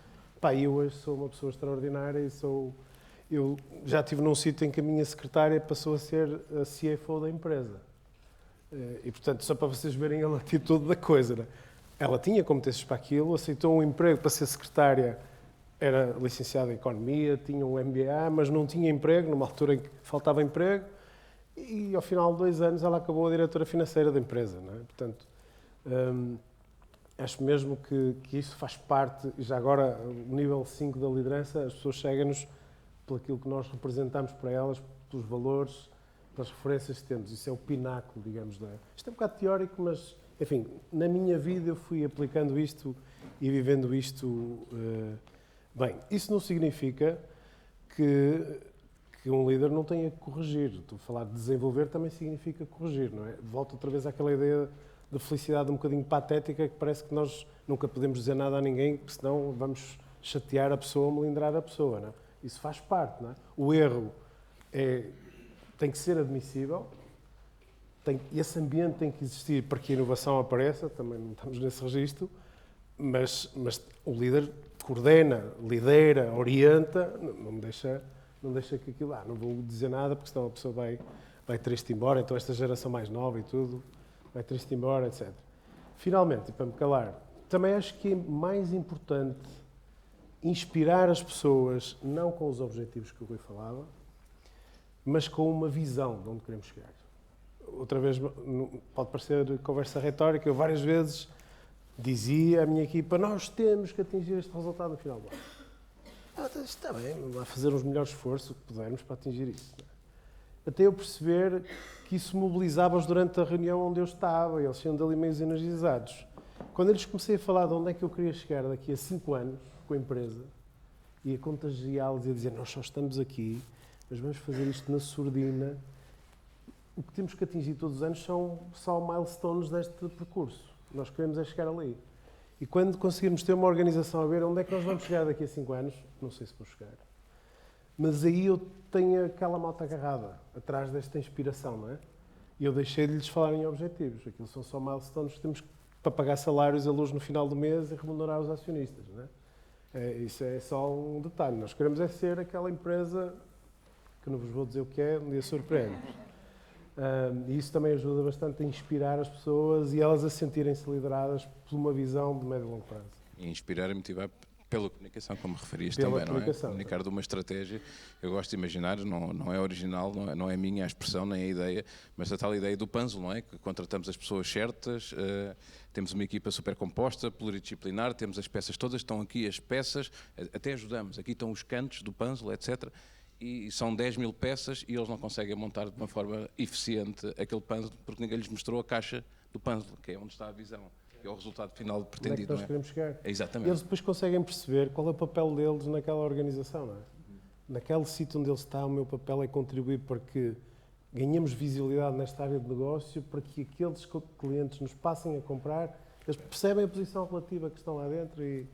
e eu hoje sou uma pessoa extraordinária e eu já estive num sítio em que a minha secretária passou a ser a CFO da empresa. E, portanto, só para vocês verem a atitude da coisa. Né? Ela tinha competências para aquilo, aceitou um emprego para ser secretária, era licenciada em Economia, tinha um MBA, mas não tinha emprego, numa altura em que faltava emprego, e ao final de 2 anos ela acabou a diretora financeira da empresa. Não é? Portanto, acho mesmo que isso faz parte, e já agora, o nível 5 da liderança, as pessoas seguem-nos por aquilo que nós representamos para elas, pelos valores, pelas referências que temos. Isso é o pináculo, digamos. Isto é um bocado teórico, mas, enfim, na minha vida eu fui aplicando isto e vivendo isto bem. Isso não significa que um líder não tenha que corrigir. Estou a falar de desenvolver, também significa corrigir, não é? Volto outra vez àquela ideia de felicidade um bocadinho patética, que parece que nós nunca podemos dizer nada a ninguém, porque senão vamos chatear a pessoa, melindrar a pessoa, não é? Isso faz parte, não é? O erro tem que ser admissível, esse ambiente tem que existir para que a inovação apareça, também não estamos nesse registro, mas o líder coordena, lidera, orienta, não deixa que aquilo, não vou dizer nada, porque senão a pessoa vai triste embora, então esta geração mais nova e tudo, vai triste embora, etc. Finalmente, e para me calar, também acho que é mais importante inspirar as pessoas, não com os objetivos que o Rui falava, mas com uma visão de onde queremos chegar. Outra vez, pode parecer conversa retórica, eu várias vezes dizia à minha equipa, nós temos que atingir este resultado no final do ano. Está bem, vamos lá fazer os melhores esforços que pudermos para atingir isso. Até eu perceber que isso mobilizava-os durante a reunião onde eu estava, eles sendo ali meio energizados. Quando eles comecei a falar de onde é que eu queria chegar daqui a 5 anos com a empresa, e a contagiá-los e a dizer, nós só estamos aqui, mas vamos fazer isto na surdina, o que temos que atingir todos os anos são só milestones deste percurso. Nós queremos é chegar ali. E quando conseguirmos ter uma organização a ver onde é que nós vamos chegar daqui a 5 anos, não sei se vou chegar. Mas aí eu tenho aquela malta agarrada, atrás desta inspiração, não é? E eu deixei de lhes falar em objetivos. Aquilo são só milestones que temos para pagar salários a luz no final do mês e remunerar os acionistas, não é? Isso é só um detalhe. Nós queremos é ser aquela empresa, que não vos vou dizer o que é, um dia surpreende. E isso também ajuda bastante a inspirar as pessoas e elas a sentirem-se lideradas por uma visão de médio e longo prazo. E inspirar e motivar pela comunicação, como referiste Pela também, não é? comunicação. Comunicar de uma estratégia, eu gosto de imaginar, não é original, não é minha a expressão, nem a ideia, mas a tal ideia do puzzle, não é? Que contratamos as pessoas certas, temos uma equipa super composta, pluridisciplinar, temos as peças todas, estão aqui as peças, até ajudamos, aqui estão os cantos do puzzle, etc. E são 10 mil peças e eles não conseguem montar de uma forma eficiente aquele puzzle porque ninguém lhes mostrou a caixa do puzzle, que é onde está a visão, que é o resultado final pretendido. Onde é que nós queremos chegar? Exatamente. Eles depois conseguem perceber qual é o papel deles naquela organização, não é? Naquele sítio onde ele está, o meu papel é contribuir para que ganhemos visibilidade nesta área de negócio, para que aqueles clientes nos passem a comprar, eles percebem a posição relativa que estão lá dentro e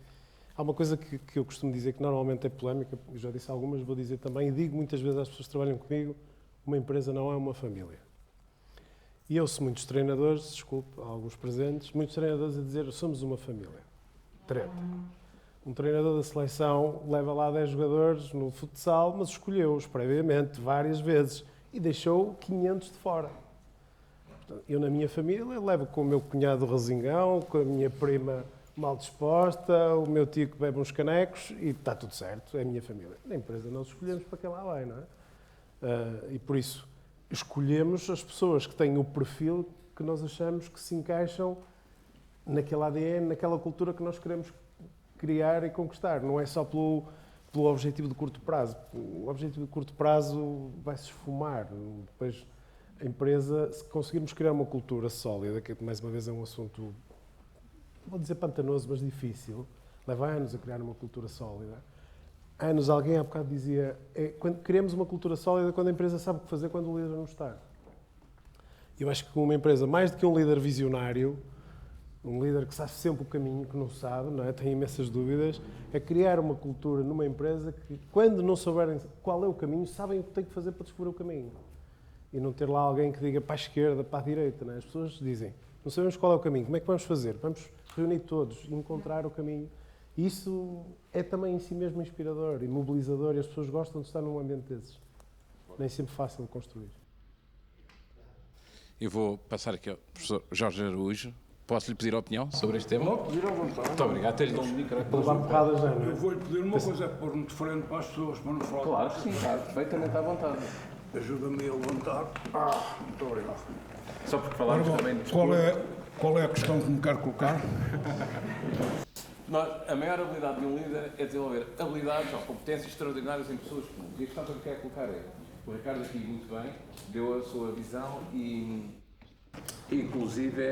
há uma coisa que eu costumo dizer que normalmente é polémica, eu já disse algumas, vou dizer também, e digo muitas vezes às pessoas que trabalham comigo, uma empresa não é uma família. E eu ouço muitos treinadores, desculpe, alguns presentes, muitos treinadores a dizer, somos uma família. Treta. Um treinador da seleção leva lá 10 jogadores no futsal, mas escolheu-os previamente, várias vezes, e deixou 500 de fora. Portanto, eu na minha família levo com o meu cunhado Rasingão, com a minha prima mal disposta, o meu tio que bebe uns canecos e está tudo certo, é a minha família. Na empresa nós escolhemos para quem lá vai, não é? E por isso escolhemos as pessoas que têm o perfil que nós achamos que se encaixam naquele ADN, naquela cultura que nós queremos criar e conquistar. Não é só pelo objetivo de curto prazo. O objetivo de curto prazo vai se esfumar. Depois a empresa, se conseguirmos criar uma cultura sólida, que mais uma vez é um assunto, vou dizer pantanoso, mas difícil, leva anos a criar uma cultura sólida. Anos, alguém há bocado dizia, quando criamos uma cultura sólida quando a empresa sabe o que fazer quando o líder não está. Eu acho que uma empresa, mais do que um líder visionário, um líder que sabe sempre o caminho, que não sabe, não é? Tem imensas dúvidas, é criar uma cultura numa empresa que, quando não souberem qual é o caminho, sabem o que têm que fazer para descobrir o caminho. E não ter lá alguém que diga para a esquerda, para a direita, não é? As pessoas dizem, não sabemos qual é o caminho, como é que vamos fazer? Vamos reunir todos e encontrar o caminho. E isso é também em si mesmo inspirador e mobilizador e as pessoas gostam de estar num ambiente desses. Nem sempre fácil de construir. Eu vou passar aqui ao professor Jorge Araújo. Posso-lhe pedir a opinião sobre este tema? Pode pedir à vontade. Muito obrigado. Até lhe dou um micro. Para levar porradas já, não é? Eu vou-lhe pedir uma coisa, é pôr-me diferente para as pessoas, para não falar. Claro que sim, está perfeitamente à vontade. Ajuda-me a levantar. Muito obrigado. Só porque falámos também de Qual é a questão que me quer colocar? A maior habilidade de um líder é desenvolver habilidades ou competências extraordinárias em pessoas comuns. E a questão que eu quero colocar é, O Ricardo aqui muito bem, deu a sua visão e inclusive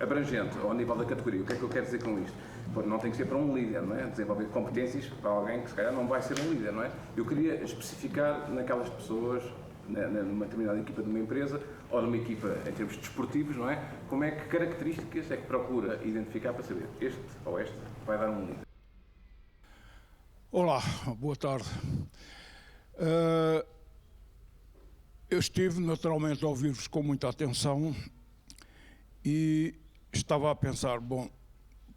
abrangente ao nível da categoria. O que é que eu quero dizer com isto? Não tem que ser para um líder, não é? Desenvolver competências para alguém que se calhar não vai ser um líder, não é? Eu queria especificar naquelas pessoas, numa determinada equipa de uma empresa ou numa equipa em termos desportivos, não é? Como é que características é que procura identificar para saber este ou esta vai dar um líder? Olá, boa tarde. Eu estive naturalmente a ouvir-vos com muita atenção e estava a pensar, bom,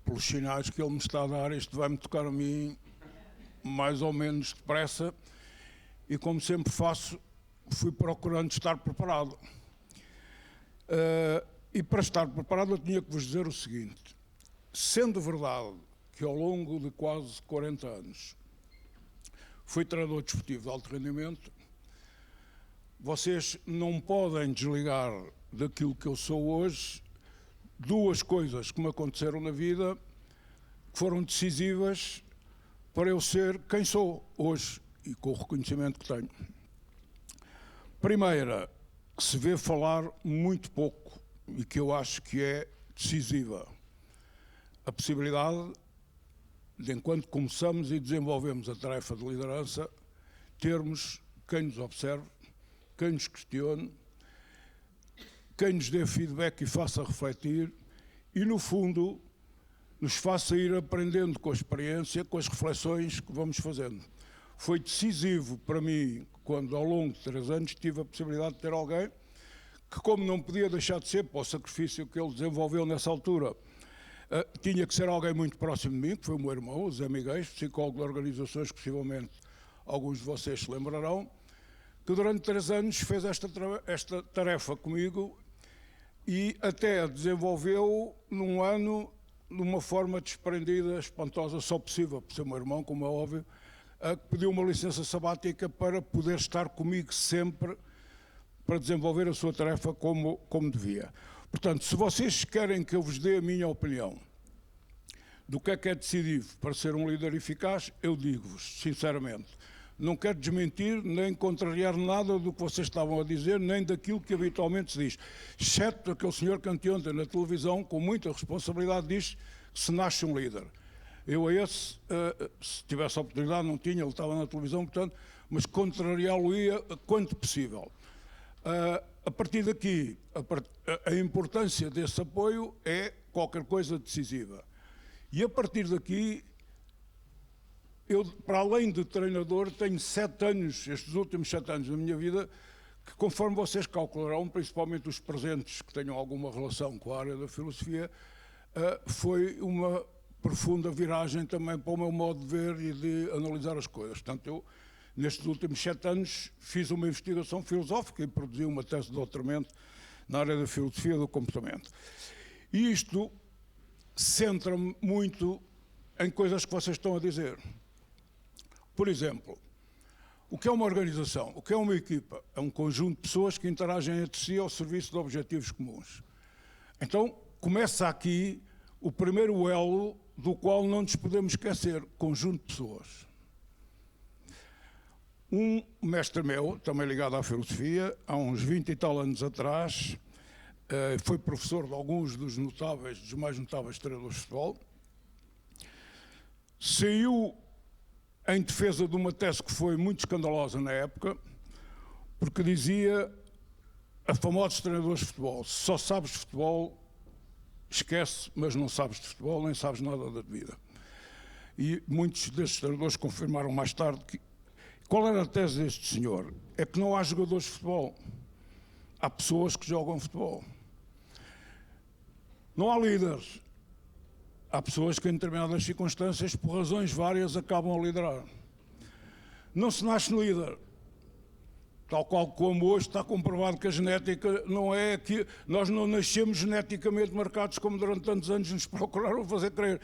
pelos sinais que ele me está a dar, isto vai-me tocar a mim mais ou menos depressa e, como sempre faço, fui procurando estar preparado. E para estar preparado eu tinha que vos dizer o seguinte: sendo verdade que ao longo de quase 40 anos fui treinador desportivo de alto rendimento, vocês não podem desligar daquilo que eu sou hoje duas coisas que me aconteceram na vida que foram decisivas para eu ser quem sou hoje e com o reconhecimento que tenho. Primeira, que se vê falar muito pouco e que eu acho que é decisiva, a possibilidade de, enquanto começamos e desenvolvemos a tarefa de liderança, termos quem nos observe, quem nos questione, quem nos dê feedback e faça refletir e, no fundo, nos faça ir aprendendo com a experiência, com as reflexões que vamos fazendo. Foi decisivo para mim, quando ao longo de 3 anos tive a possibilidade de ter alguém que, como não podia deixar de ser, para o sacrifício que ele desenvolveu nessa altura, tinha que ser alguém muito próximo de mim, que foi o meu irmão, o Zé Miguel, psicólogo de organizações que possivelmente alguns de vocês se lembrarão, que durante 3 anos fez esta tarefa comigo e até a desenvolveu num ano de uma forma desprendida, espantosa, só possível, por ser meu irmão, como é óbvio, que pediu uma licença sabática para poder estar comigo sempre para desenvolver a sua tarefa como devia. Portanto, se vocês querem que eu vos dê a minha opinião do que é decisivo para ser um líder eficaz, eu digo-vos, sinceramente, não quero desmentir nem contrariar nada do que vocês estavam a dizer, nem daquilo que habitualmente se diz, exceto aquele senhor que anteontem na televisão, com muita responsabilidade, diz que se nasce um líder. Eu a esse, se tivesse a oportunidade, não tinha, ele estava na televisão, portanto, mas contrariá-lo-ia quanto possível. A partir daqui, a importância desse apoio é qualquer coisa decisiva. E a partir daqui, eu, para além de treinador, tenho 7 anos, estes últimos 7 anos da minha vida, que conforme vocês calcularão, principalmente os presentes que tenham alguma relação com a área da filosofia, foi uma profunda viragem também para o meu modo de ver e de analisar as coisas. Portanto, eu, nestes últimos 7 anos, fiz uma investigação filosófica e produzi uma tese de doutoramento na área da filosofia do comportamento. E isto centra-me muito em coisas que vocês estão a dizer. Por exemplo, o que é uma organização? O que é uma equipa? É um conjunto de pessoas que interagem entre si ao serviço de objetivos comuns. Então, começa aqui o primeiro elo do qual não nos podemos esquecer, conjunto de pessoas. Um mestre meu, também ligado à filosofia, há uns 20 e tal anos atrás, foi professor de alguns dos mais notáveis treinadores de futebol, saiu em defesa de uma tese que foi muito escandalosa na época, porque dizia a famosos treinadores de futebol: se só sabes de futebol, esquece, mas não sabes de futebol, nem sabes nada da vida. E muitos desses treinadores confirmaram mais tarde que... Qual era a tese deste senhor? É que não há jogadores de futebol. Há pessoas que jogam futebol. Não há líderes. Há pessoas que, em determinadas circunstâncias, por razões várias, acabam a liderar. Não se nasce líder. Tal qual como hoje está comprovado que a genética não é que... Nós não nascemos geneticamente marcados como durante tantos anos nos procuraram fazer crer.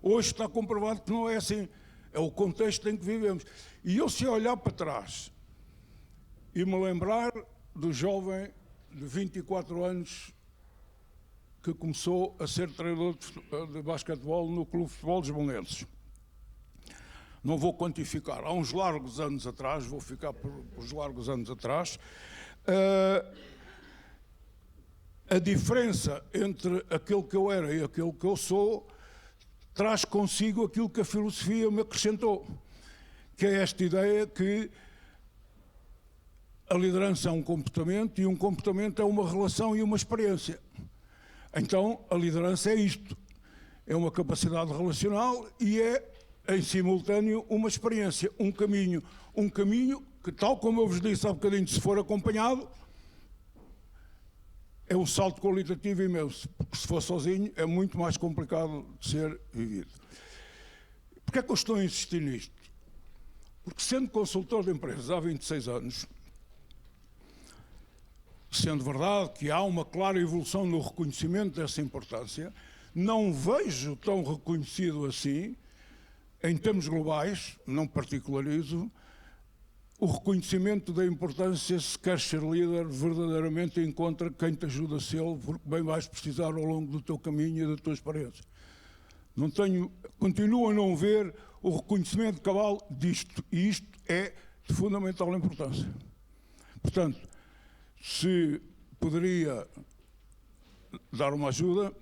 Hoje está comprovado que não é assim. É o contexto em que vivemos. E eu, se olhar para trás e me lembrar do jovem de 24 anos que começou a ser treinador de basquetebol no Clube de Futebol dos Belenenses. não vou quantificar, há uns largos anos atrás, vou ficar por uns largos anos atrás, a diferença entre aquele que eu era e aquele que eu sou traz consigo aquilo que a filosofia me acrescentou, que é esta ideia que a liderança é um comportamento e um comportamento é uma relação e uma experiência. Então, a liderança é isto. É uma capacidade relacional e é, em simultâneo, uma experiência, um caminho. Um caminho que, tal como eu vos disse há bocadinho, se for acompanhado, é um salto qualitativo imenso. Porque se for sozinho, é muito mais complicado de ser vivido. Porquê é que eu estou a insistir nisto? Porque, sendo consultor de empresas há 26 anos, sendo verdade que há uma clara evolução no reconhecimento dessa importância, não vejo tão reconhecido assim, em termos globais, não particularizo, o reconhecimento da importância, se queres ser líder, verdadeiramente encontra quem te ajuda a ser, porque bem vais precisar ao longo do teu caminho e da tua experiência. Continuo a não ver o reconhecimento cabal disto, e isto é de fundamental importância. Portanto, se poderia dar uma ajuda,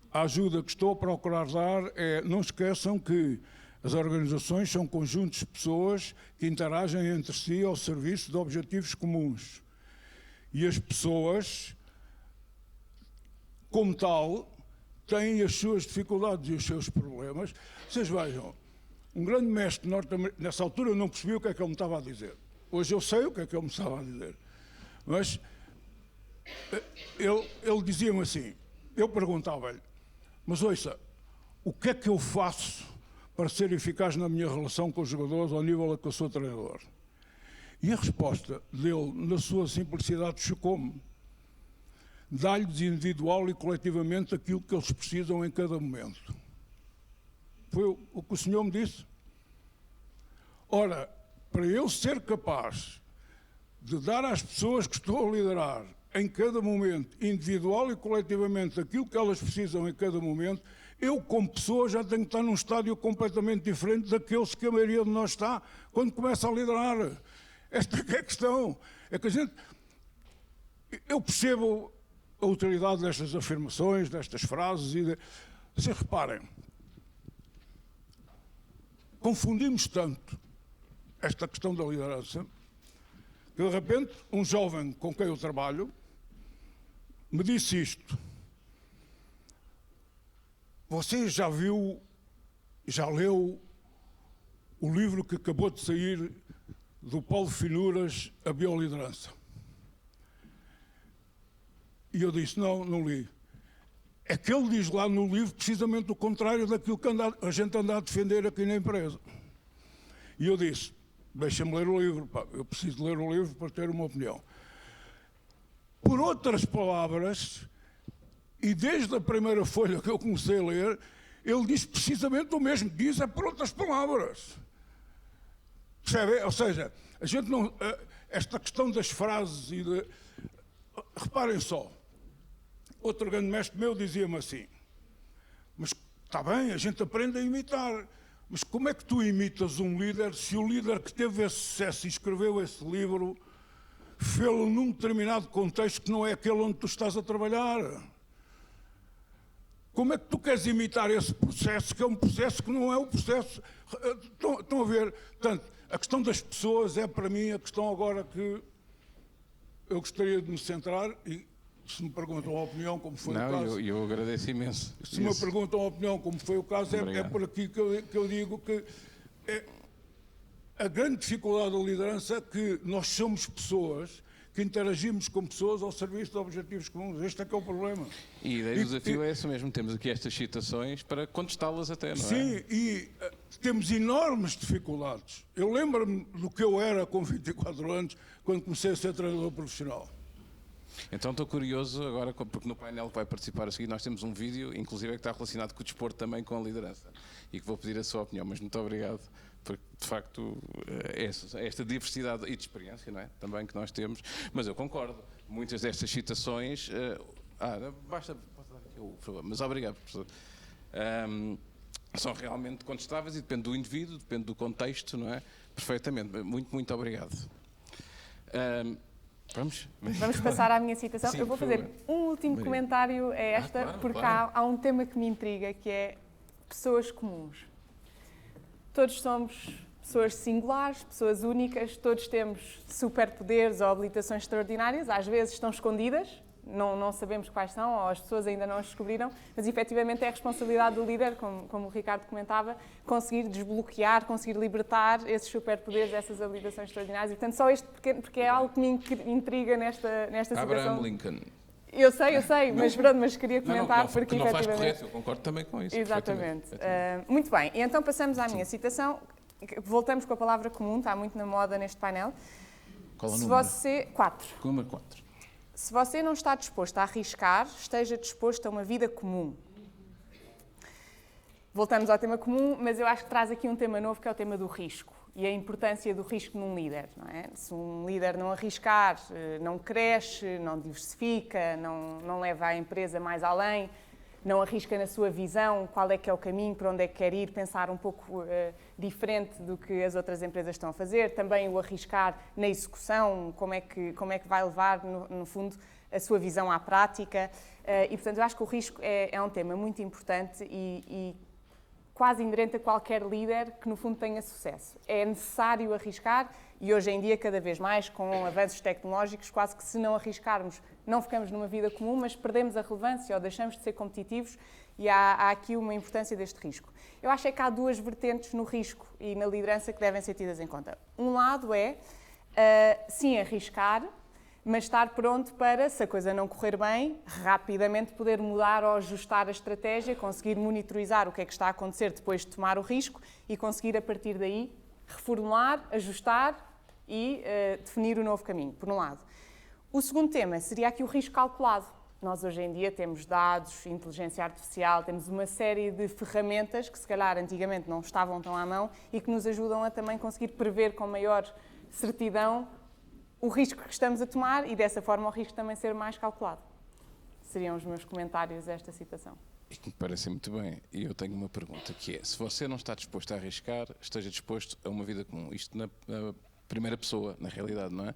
a ajuda que estou a procurar dar é, não esqueçam que as organizações são conjuntos de pessoas que interagem entre si ao serviço de objetivos comuns. E as pessoas, como tal, têm as suas dificuldades e os seus problemas. Vocês vejam, um grande mestre norte-americano, nessa altura eu não percebi o que é que ele me estava a dizer. Hoje eu sei o que é que ele me estava a dizer. Mas ele dizia-me assim, eu perguntava-lhe, mas ouça, o que é que eu faço para ser eficaz na minha relação com os jogadores ao nível a que eu sou treinador? E a resposta dele, na sua simplicidade, chocou-me. Dá-lhes individual e coletivamente aquilo que eles precisam em cada momento. Foi o que o senhor me disse. Ora, para eu ser capaz de dar às pessoas que estou a liderar, em cada momento, individual e coletivamente, aquilo que elas precisam em cada momento, eu, como pessoa, já tenho que estar num estádio completamente diferente daqueles que a maioria de nós está quando começa a liderar. Esta é a questão. É que a gente... Eu percebo a utilidade destas afirmações, destas frases e... Vocês reparem, confundimos tanto esta questão da liderança que, de repente, um jovem com quem eu trabalho me disse isto. Você já viu, já leu o livro que acabou de sair do Paulo Finuras, A Bioliderança? E eu disse, não li. É que ele diz lá no livro precisamente o contrário daquilo que a gente anda a defender aqui na empresa. E eu disse, deixa-me ler o livro, pá. Eu preciso ler o livro para ter uma opinião. Por outras palavras, e desde a primeira folha que eu comecei a ler, ele diz precisamente o mesmo, diz é por outras palavras. Percebe? Ou seja, a gente não... Esta questão das frases e de... Reparem só, outro grande mestre meu dizia-me assim, mas está bem, a gente aprende a imitar, mas como é que tu imitas um líder se o líder que teve esse sucesso e escreveu esse livro fê-lo num determinado contexto que não é aquele onde tu estás a trabalhar? Como é que tu queres imitar esse processo, que é um processo que não é o processo? Estão a ver? Portanto, a questão das pessoas é para mim a questão agora que eu gostaria de me centrar e se me perguntam a opinião, como foi o caso... Eu agradeço imenso. Se me perguntam a opinião, como foi o caso, é por aqui que eu digo que a grande dificuldade da liderança é que nós somos pessoas que interagimos com pessoas ao serviço de objetivos comuns. Este é que é o problema. E daí o desafio é esse mesmo. Temos aqui estas citações para contestá-las até, não é? Sim, e temos enormes dificuldades. Eu lembro-me do que eu era com 24 anos, quando comecei a ser treinador profissional. Então estou curioso agora, porque no painel que vai participar a seguir nós temos um vídeo, inclusive que está relacionado com o desporto também, com a liderança. E que vou pedir a sua opinião, mas muito obrigado, porque de facto esta diversidade e de experiência, não é? Também que nós temos. Mas eu concordo, muitas destas citações... basta dar aqui o... Mas obrigado, professor. são realmente contestáveis e depende do indivíduo, depende do contexto, não é? Perfeitamente. Muito obrigado. Vamos? Vamos passar à minha citação. Sim, eu vou por fazer favor. um último Maria. comentário a esta, claro, porque claro. há um tema que me intriga, que é pessoas comuns. Todos somos pessoas singulares, pessoas únicas, todos temos superpoderes ou habilitações extraordinárias, às vezes estão escondidas, não sabemos quais são, ou as pessoas ainda não as descobriram, mas efetivamente é a responsabilidade do líder, como o Ricardo comentava, conseguir desbloquear, conseguir libertar esses superpoderes, essas habilitações extraordinárias. E, portanto, só isto porque é algo que me intriga nesta situação. Abraham Lincoln. Eu sei, mas queria comentar porque não faz efetivamente... correto, eu concordo também com isso. Exatamente. Perfeitamente. Muito bem, e então passamos à minha citação. Voltamos com a palavra comum, está muito na moda neste painel. Qual é o Se número? você... 4. Número 4. Se você não está disposto a arriscar, esteja disposto a uma vida comum. Voltamos ao tema comum, mas eu acho que traz aqui um tema novo, que é o tema do risco e a importância do risco num líder, não é? Se um líder não arriscar, não cresce, não diversifica, não leva a empresa mais além, não arrisca na sua visão qual é que é o caminho, para onde é que quer ir, pensar um pouco diferente do que as outras empresas estão a fazer, também o arriscar na execução, como é que vai levar, no fundo, a sua visão à prática. E, portanto, eu acho que o risco é um tema muito importante e quase inerente a qualquer líder que, no fundo, tenha sucesso. É necessário arriscar e, hoje em dia, cada vez mais, com avanços tecnológicos, quase que se não arriscarmos, não ficamos numa vida comum, mas perdemos a relevância ou deixamos de ser competitivos e há aqui uma importância deste risco. Eu acho é que há duas vertentes no risco e na liderança que devem ser tidas em conta. Um lado é, sim, arriscar, mas estar pronto para, se a coisa não correr bem, rapidamente poder mudar ou ajustar a estratégia, conseguir monitorizar o que é que está a acontecer depois de tomar o risco e conseguir, a partir daí, reformular, ajustar e definir o novo caminho, por um lado. O segundo tema seria aqui o risco calculado. Nós, hoje em dia, temos dados, inteligência artificial, temos uma série de ferramentas que, se calhar, antigamente não estavam tão à mão e que nos ajudam a também conseguir prever com maior certidão o risco que estamos a tomar e, dessa forma, o risco também ser mais calculado. Seriam os meus comentários a esta citação. Isto me parece muito bem. E eu tenho uma pergunta, que é, se você não está disposto a arriscar, esteja disposto a uma vida comum. Isto na primeira pessoa, na realidade, não é?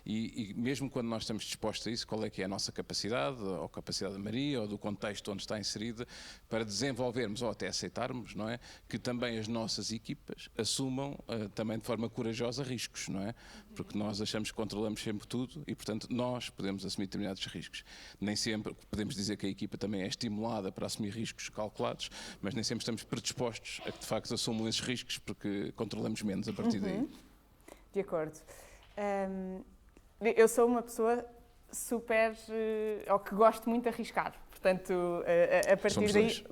E mesmo quando nós estamos dispostos a isso, qual é que é a nossa capacidade, ou a capacidade da Maria, ou do contexto onde está inserida, para desenvolvermos, ou até aceitarmos, não é? Que também as nossas equipas assumam, também de forma corajosa, riscos, não é? Porque nós achamos que controlamos sempre tudo e, portanto, nós podemos assumir determinados riscos. Nem sempre podemos dizer que a equipa também é estimulada para assumir riscos calculados, mas nem sempre estamos predispostos a que, de facto, assumam esses riscos, porque controlamos menos a partir daí. De acordo. Eu sou uma pessoa super, ou que gosto muito de arriscar, portanto, a partir Somos daí, dois.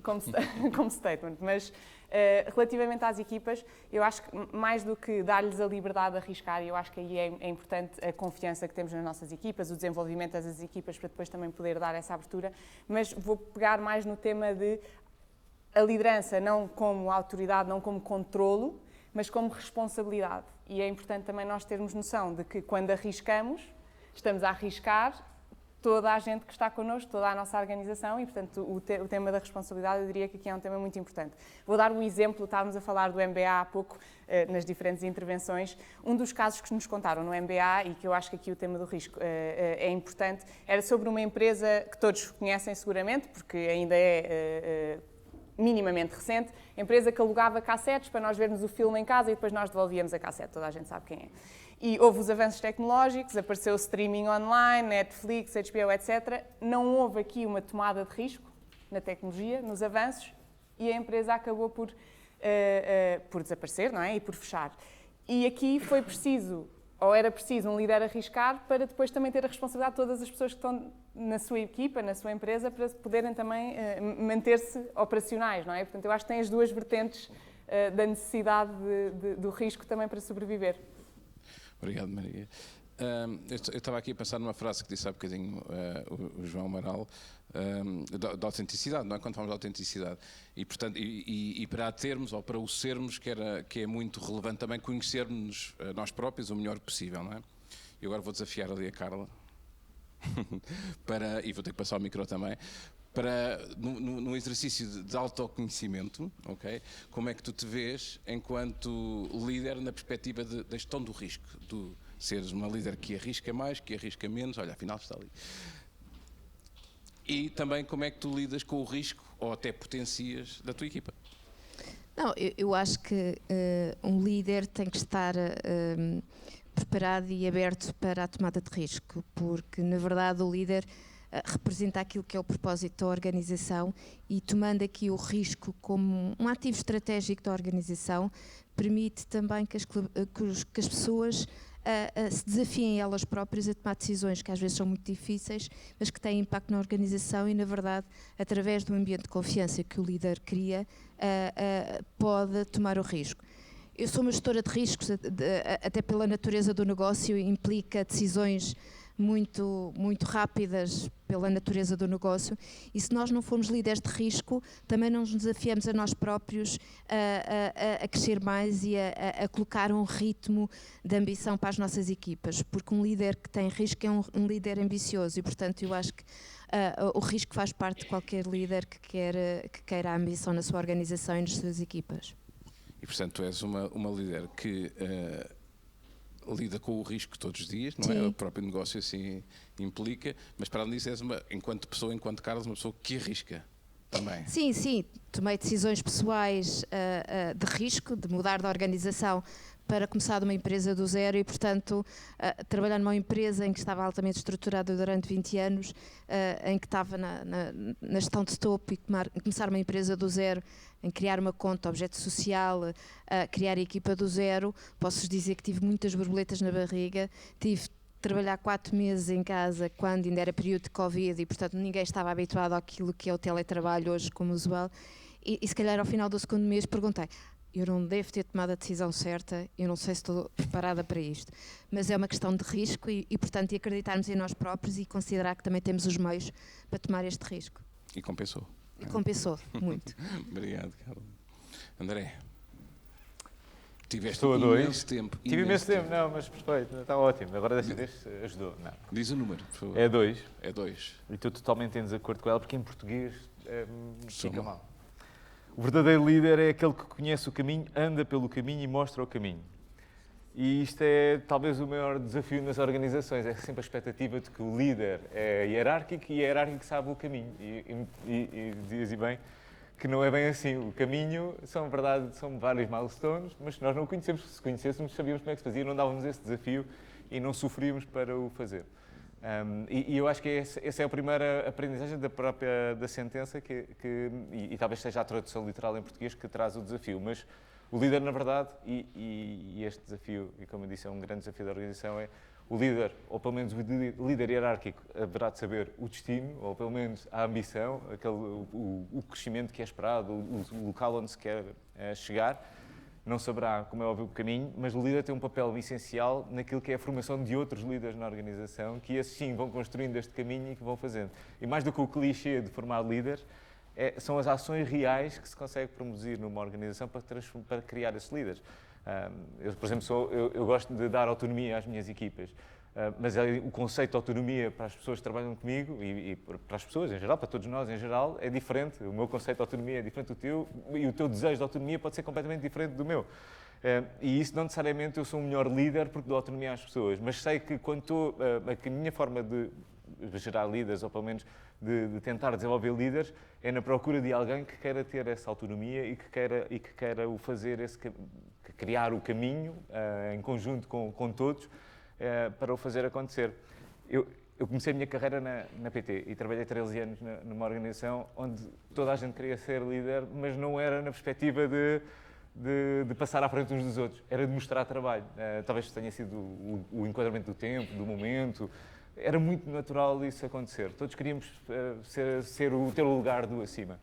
como statement, mas relativamente às equipas, eu acho que mais do que dar-lhes a liberdade de arriscar, eu acho que aí é importante a confiança que temos nas nossas equipas, o desenvolvimento das equipas para depois também poder dar essa abertura, mas vou pegar mais no tema de a liderança não como autoridade, não como controlo, mas como responsabilidade. E é importante também nós termos noção de que quando arriscamos, estamos a arriscar toda a gente que está connosco, toda a nossa organização e, portanto, o tema da responsabilidade eu diria que aqui é um tema muito importante. Vou dar um exemplo, estávamos a falar do MBA há pouco, nas diferentes intervenções. Um dos casos que nos contaram no MBA e que eu acho que aqui o tema do risco é importante, era sobre uma empresa que todos conhecem seguramente, porque ainda é minimamente recente, empresa que alugava cassetes para nós vermos o filme em casa e depois nós devolvíamos a cassete, toda a gente sabe quem é. E houve os avanços tecnológicos, apareceu o streaming online, Netflix, HBO, etc. Não houve aqui uma tomada de risco na tecnologia, nos avanços, e a empresa acabou por desaparecer, não é? E por fechar. E aqui foi preciso, ou era preciso, um líder arriscar para depois também ter a responsabilidade de todas as pessoas que estão na sua equipa, na sua empresa, para poderem também manter-se operacionais, não é? Portanto, eu acho que tem as duas vertentes da necessidade do risco também para sobreviver. Obrigado, Maria. Eu estava aqui a pensar numa frase que disse há bocadinho o João Amaral, da autenticidade, não é? Quando falamos de autenticidade. E, portanto, e para a termos, ou para o sermos, que é muito relevante também conhecermos nós próprios o melhor possível, não é? E agora vou desafiar ali a Carla, e vou ter que passar o micro também, num exercício de autoconhecimento, ok? Como é que tu te vês enquanto líder na perspectiva da gestão do risco, do seres uma líder que arrisca mais, que arrisca menos, olha, afinal está ali. E também como é que tu lidas com o risco, ou até potencias, da tua equipa. Não, eu acho que um líder tem que estar preparado e aberto para a tomada de risco, porque na verdade o líder representa aquilo que é o propósito da organização e tomando aqui o risco como um ativo estratégico da organização, permite também que as pessoas se desafiem elas próprias a tomar decisões que às vezes são muito difíceis, mas que têm impacto na organização e, na verdade, através do ambiente de confiança que o líder cria, pode tomar o risco. Eu sou uma gestora de riscos, até pela natureza do negócio, implica decisões muito rápidas pela natureza do negócio, e se nós não formos líderes de risco, também não nos desafiamos a nós próprios a crescer mais e a colocar um ritmo de ambição para as nossas equipas, porque um líder que tem risco é um líder ambicioso e, portanto, eu acho que o risco faz parte de qualquer líder que queira a ambição na sua organização e nas suas equipas. E, portanto, tu és uma líder que lida com o risco todos os dias, não é? Sim. O próprio negócio assim implica, mas para além disso és enquanto pessoa, enquanto Carlos, uma pessoa que arrisca também. Sim, tomei decisões pessoais de risco, de mudar de organização para começar de uma empresa do zero e, portanto, trabalhar numa empresa em que estava altamente estruturada durante 20 anos, em que estava na gestão de topo e começar uma empresa do zero, em criar uma conta, objeto social, criar a equipa do zero. Posso-vos dizer que tive muitas borboletas na barriga, tive de trabalhar 4 meses em casa quando ainda era período de Covid e, portanto, ninguém estava habituado àquilo que é o teletrabalho hoje como usual. E se calhar ao final do segundo mês perguntei, eu não devo ter tomado a decisão certa, eu não sei se estou preparada para isto, mas é uma questão de risco e portanto, acreditarmos em nós próprios e considerar que também temos os meios para tomar este risco. E compensou. E compensou muito. Obrigado, Carlos. André, tiveste Estou a dois. imenso tempo. Tive imenso tempo, não, mas perfeito, está ótimo. Agora desta vez ajudou. Não. Diz o número, por favor. É 2. É 2. E estou totalmente em desacordo com ela, porque em português fica mal. mal. O verdadeiro líder é aquele que conhece o caminho, anda pelo caminho e mostra o caminho. E isto é talvez o maior desafio nas organizações, é sempre a expectativa de que o líder é hierárquico e é hierárquico sabe o caminho. E dizia bem que não é bem assim. O caminho são vários milestones, mas se nós não o conhecemos, se conhecêssemos, sabíamos como é que se fazia, não dávamos esse desafio e não sofríamos para o fazer. E eu acho que essa é a primeira aprendizagem da sentença e talvez seja a tradução literal em português que traz o desafio, mas o líder, na verdade, e este desafio, e como eu disse, é um grande desafio da organização, é o líder, ou pelo menos o líder hierárquico, haverá de saber o destino, ou pelo menos a ambição, o crescimento que é esperado, o local onde se quer chegar. Não saberá, como é óbvio, o caminho, mas o líder tem um papel essencial naquilo que é a formação de outros líderes na organização, que esses sim vão construindo este caminho e que vão fazendo. E mais do que o clichê de formar líderes, são as ações reais que se consegue produzir numa organização para criar esses líderes. Eu, por exemplo, eu gosto de dar autonomia às minhas equipas, mas o conceito de autonomia para as pessoas que trabalham comigo e para as pessoas em geral, para todos nós em geral, é diferente. O meu conceito de autonomia é diferente do teu e o teu desejo de autonomia pode ser completamente diferente do meu. E isso não necessariamente eu sou um melhor líder porque dou autonomia às pessoas, mas sei que quando estou, a minha forma de gerar líderes, ou pelo menos de tentar desenvolver líderes, é na procura de alguém que queira ter essa autonomia e que queira o fazer, criar o caminho em conjunto com todos para o fazer acontecer. Eu comecei a minha carreira na PT e trabalhei 13 anos numa organização onde toda a gente queria ser líder, mas não era na perspectiva de passar à frente uns dos outros, era de mostrar trabalho. Talvez tenha sido o enquadramento do tempo, do momento. Era muito natural isso acontecer. Todos queríamos ter o lugar do acima.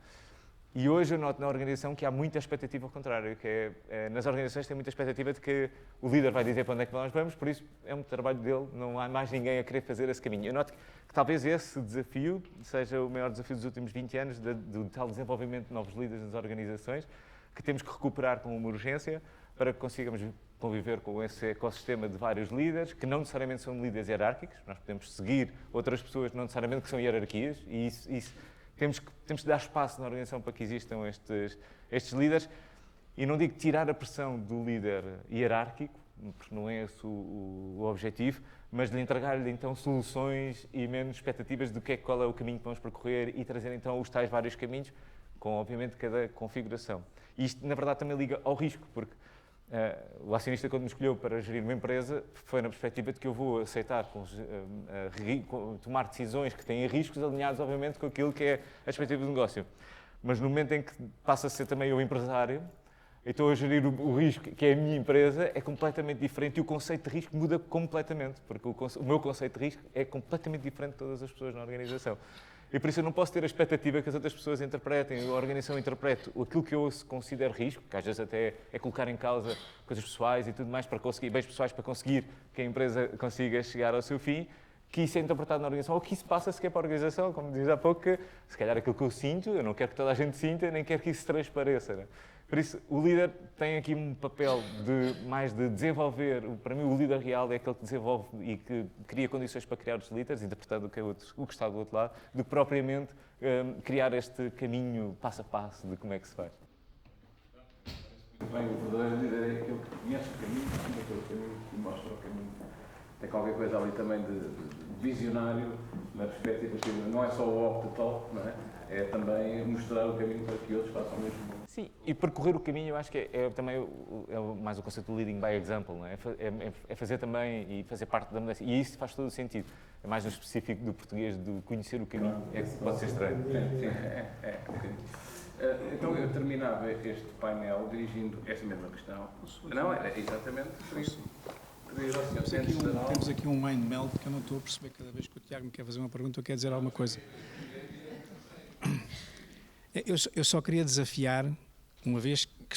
E hoje eu noto na organização que há muita expectativa ao contrário, que nas organizações tem muita expectativa de que o líder vai dizer para onde é que nós vamos, por isso é um trabalho dele, não há mais ninguém a querer fazer esse caminho. Eu noto que talvez esse desafio seja o maior desafio dos últimos 20 anos, do tal desenvolvimento de novos líderes nas organizações, que temos que recuperar com uma urgência para que consigamos conviver com esse ecossistema de vários líderes, que não necessariamente são líderes hierárquicos, nós podemos seguir outras pessoas, não necessariamente que são hierarquias, e isso temos que dar espaço na organização para que existam estes líderes. E não digo tirar a pressão do líder hierárquico, porque não é esse o objetivo, mas de entregar-lhe então soluções e menos expectativas do qual é o caminho que vamos percorrer e trazer então os tais vários caminhos, com obviamente cada configuração. E isto, na verdade, também liga ao risco, porque o acionista, quando me escolheu para gerir uma empresa, foi na perspectiva de que eu vou aceitar tomar decisões que têm riscos alinhados, obviamente, com aquilo que é a perspectiva do negócio. Mas no momento em que passa a ser também o empresário, e estou a gerir o risco, que é a minha empresa, é completamente diferente e o conceito de risco muda completamente, porque o meu conceito de risco é completamente diferente de todas as pessoas na organização. E por isso eu não posso ter a expectativa que as outras pessoas interpretem, a organização interprete aquilo que eu considero risco, que às vezes até é colocar em causa coisas pessoais e tudo mais, para conseguir, bens pessoais para conseguir que a empresa consiga chegar ao seu fim, que isso é interpretado na organização, ou que isso passa sequer para a organização, como diz há pouco, que se calhar aquilo que eu sinto, eu não quero que toda a gente sinta, nem quero que isso transpareça. Né? Por isso, o líder tem aqui um papel mais de desenvolver. Para mim, o líder real é aquele que desenvolve e que cria condições para criar os líderes, interpretando o que está do outro lado, do que propriamente criar este caminho passo a passo de como é que se faz. Bem, o verdadeiro líder é aquele que conhece o caminho, aquele caminho que mostra o caminho. Tem qualquer coisa ali também de visionário, na perspectiva que não é só o walk the talk, não é? É também mostrar o caminho para que outros façam o mesmo. Sim, e percorrer o caminho eu acho que é também mais o conceito do leading by example, não é? É fazer também e fazer parte da mudança. E isso faz todo o sentido. É mais no específico do português, de conhecer o caminho, é que pode ser estranho. Então eu terminava este painel dirigindo esta mesma questão. Não, era exatamente por isso. Temos aqui um mind melt que eu não estou a perceber cada vez que o Tiago me quer fazer uma pergunta ou quer dizer alguma coisa. Eu só queria desafiar, uma vez que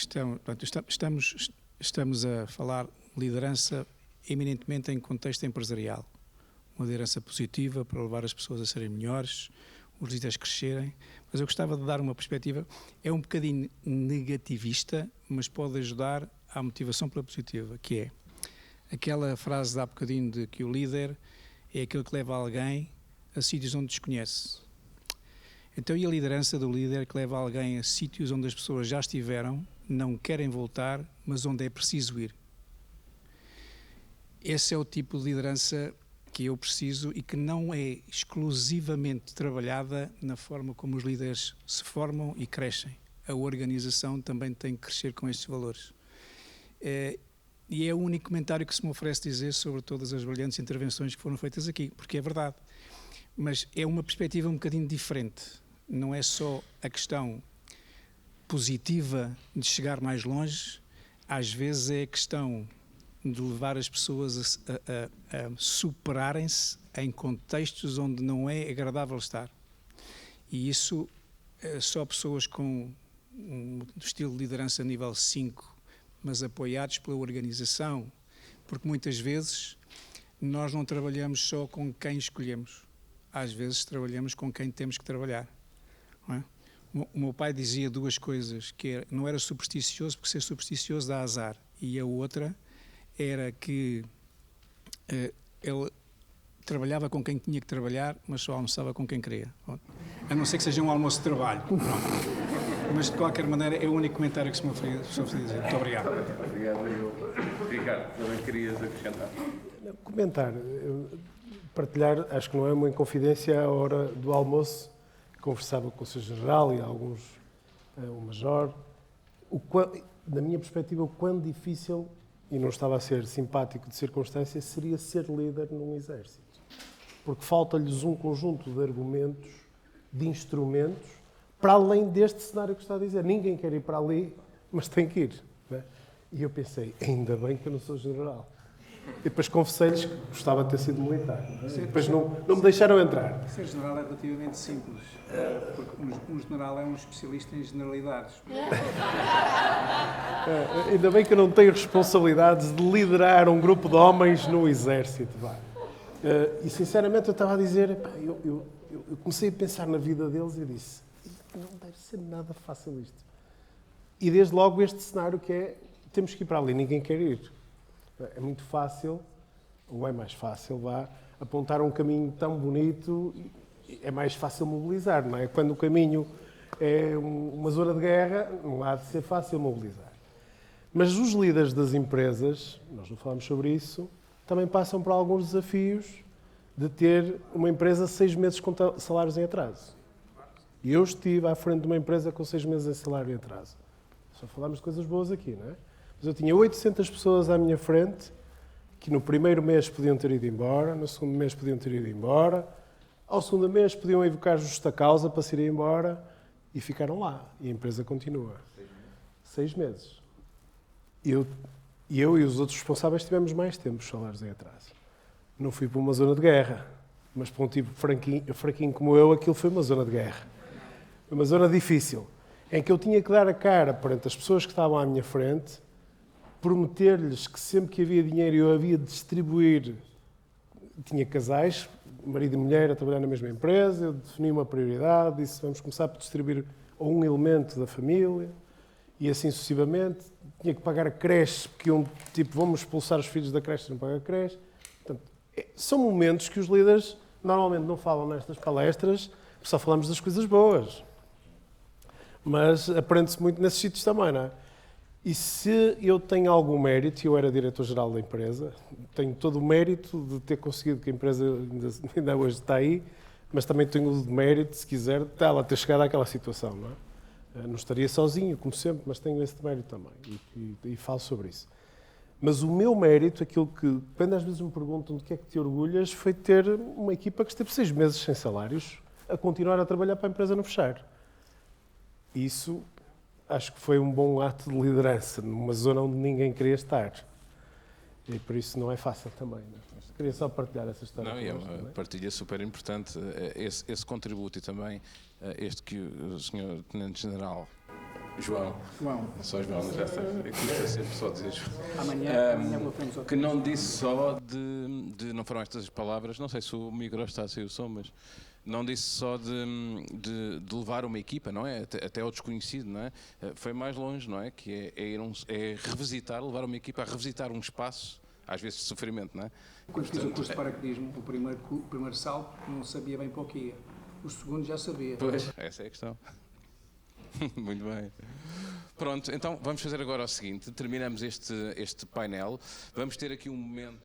estamos a falar liderança eminentemente em contexto empresarial. Uma liderança positiva para levar as pessoas a serem melhores, os líderes crescerem, mas eu gostava de dar uma perspectiva, é um bocadinho negativista, mas pode ajudar à motivação pela positiva, que é aquela frase de há bocadinho de que o líder é aquele que leva alguém a sítios onde desconhece. Então, e a liderança do líder que leva alguém a sítios onde as pessoas já estiveram, não querem voltar, mas onde é preciso ir. Esse é o tipo de liderança que eu preciso e que não é exclusivamente trabalhada na forma como os líderes se formam e crescem. A organização também tem que crescer com estes valores. E é o único comentário que se me oferece dizer sobre todas as brilhantes intervenções que foram feitas aqui, porque é verdade. Mas é uma perspectiva um bocadinho diferente. Não é só a questão positiva de chegar mais longe, às vezes é a questão de levar as pessoas a superarem-se em contextos onde não é agradável estar. E isso, só pessoas com um estilo de liderança nível 5, mas apoiados pela organização, porque muitas vezes nós não trabalhamos só com quem escolhemos, às vezes trabalhamos com quem temos que trabalhar. Não é? O meu pai dizia duas coisas, que não era supersticioso, porque ser supersticioso dá azar, e a outra era que ele trabalhava com quem tinha que trabalhar, mas só almoçava com quem queria. A não ser que seja um almoço de trabalho. Pronto. Mas, de qualquer maneira, é o único comentário que se me ofereceu dizer. Muito obrigado. Obrigado. Ricardo, também querias acrescentar? Comentar, partilhar, acho que não é uma inconfidência, à hora do almoço, conversava com o Sr. General e alguns, o Major, na minha perspectiva, o quão difícil, e não estava a ser simpático de circunstância, seria ser líder num exército. Porque falta-lhes um conjunto de argumentos, de instrumentos, para além deste cenário que está a dizer. Ninguém quer ir para ali, mas tem que ir. Não é? E eu pensei, ainda bem que eu não sou general. E depois confessei-lhes que gostava de ter sido militar. Depois não me deixaram entrar. Ser general é relativamente simples, porque um general é um especialista em generalidades. Ainda bem que eu não tenho responsabilidades de liderar um grupo de homens no exército. E sinceramente eu estava a dizer, eu comecei a pensar na vida deles e disse, não deve ser nada fácil isto. E desde logo este cenário que é, temos que ir para ali, ninguém quer ir. É muito fácil, ou é mais fácil, apontar um caminho tão bonito é mais fácil mobilizar, não é? Quando o caminho é uma zona de guerra, não há de ser fácil mobilizar. Mas os líderes das empresas, nós não falamos sobre isso, também passam por alguns desafios de ter uma empresa 6 meses com salários em atraso. E eu estive à frente de uma empresa com 6 meses em salário em atraso. Só falamos de coisas boas aqui, não é? Mas eu tinha 800 pessoas à minha frente que no primeiro mês podiam ter ido embora, no segundo mês podiam ter ido embora, ao segundo mês podiam evocar justa causa para se irem embora e ficaram lá. E a empresa continua. 6 meses. Eu e os outros responsáveis tivemos mais tempo os salários em atraso. Não fui para uma zona de guerra, mas para um tipo fraquinho como eu, aquilo foi uma zona de guerra. Foi uma zona difícil, em que eu tinha que dar a cara perante as pessoas que estavam à minha frente, prometer-lhes que sempre que havia dinheiro eu havia de distribuir. Tinha casais, marido e mulher, a trabalhar na mesma empresa, eu defini uma prioridade, disse vamos começar por distribuir a um elemento da família, e assim sucessivamente. Tinha que pagar a creche, porque vamos expulsar os filhos da creche, não pagar a creche. Portanto, são momentos que os líderes normalmente não falam nestas palestras, só falamos das coisas boas. Mas aprende-se muito nesses sítios também, não é? E se eu tenho algum mérito, eu era diretor-geral da empresa, tenho todo o mérito de ter conseguido que a empresa ainda hoje está aí, mas também tenho o mérito, se quiser, de ela ter chegado àquela situação, não é? Não estaria sozinho, como sempre, mas tenho esse mérito também e falo sobre isso. Mas o meu mérito, aquilo que, quando às vezes me perguntam de que é que te orgulhas, foi ter uma equipa que esteve 6 meses sem salários a continuar a trabalhar para a empresa não fechar. Isso acho que foi um bom ato de liderança, numa zona onde ninguém queria estar. E por isso não é fácil também. Não é? Queria só partilhar essa história. Não, e é uma partilha super importante, esse contributo e também este que o Sr. Tenente-General João, só João, já está, custa sempre só dizer João, Amanhã vou ter que não disse só não foram estas as palavras, não sei se o micro está a sair o som, mas não disse só de levar uma equipa, não é? Até ao desconhecido, não é? Foi mais longe, não é? Que é revisitar, levar uma equipa a revisitar um espaço, às vezes de sofrimento, não é? Quando fiz o curso de paraquedismo, o primeiro salto, não sabia bem para o que ia. O segundo já sabia. Pois, essa é a questão. Muito bem. Pronto, então vamos fazer agora o seguinte, terminamos este painel, vamos ter aqui um momento...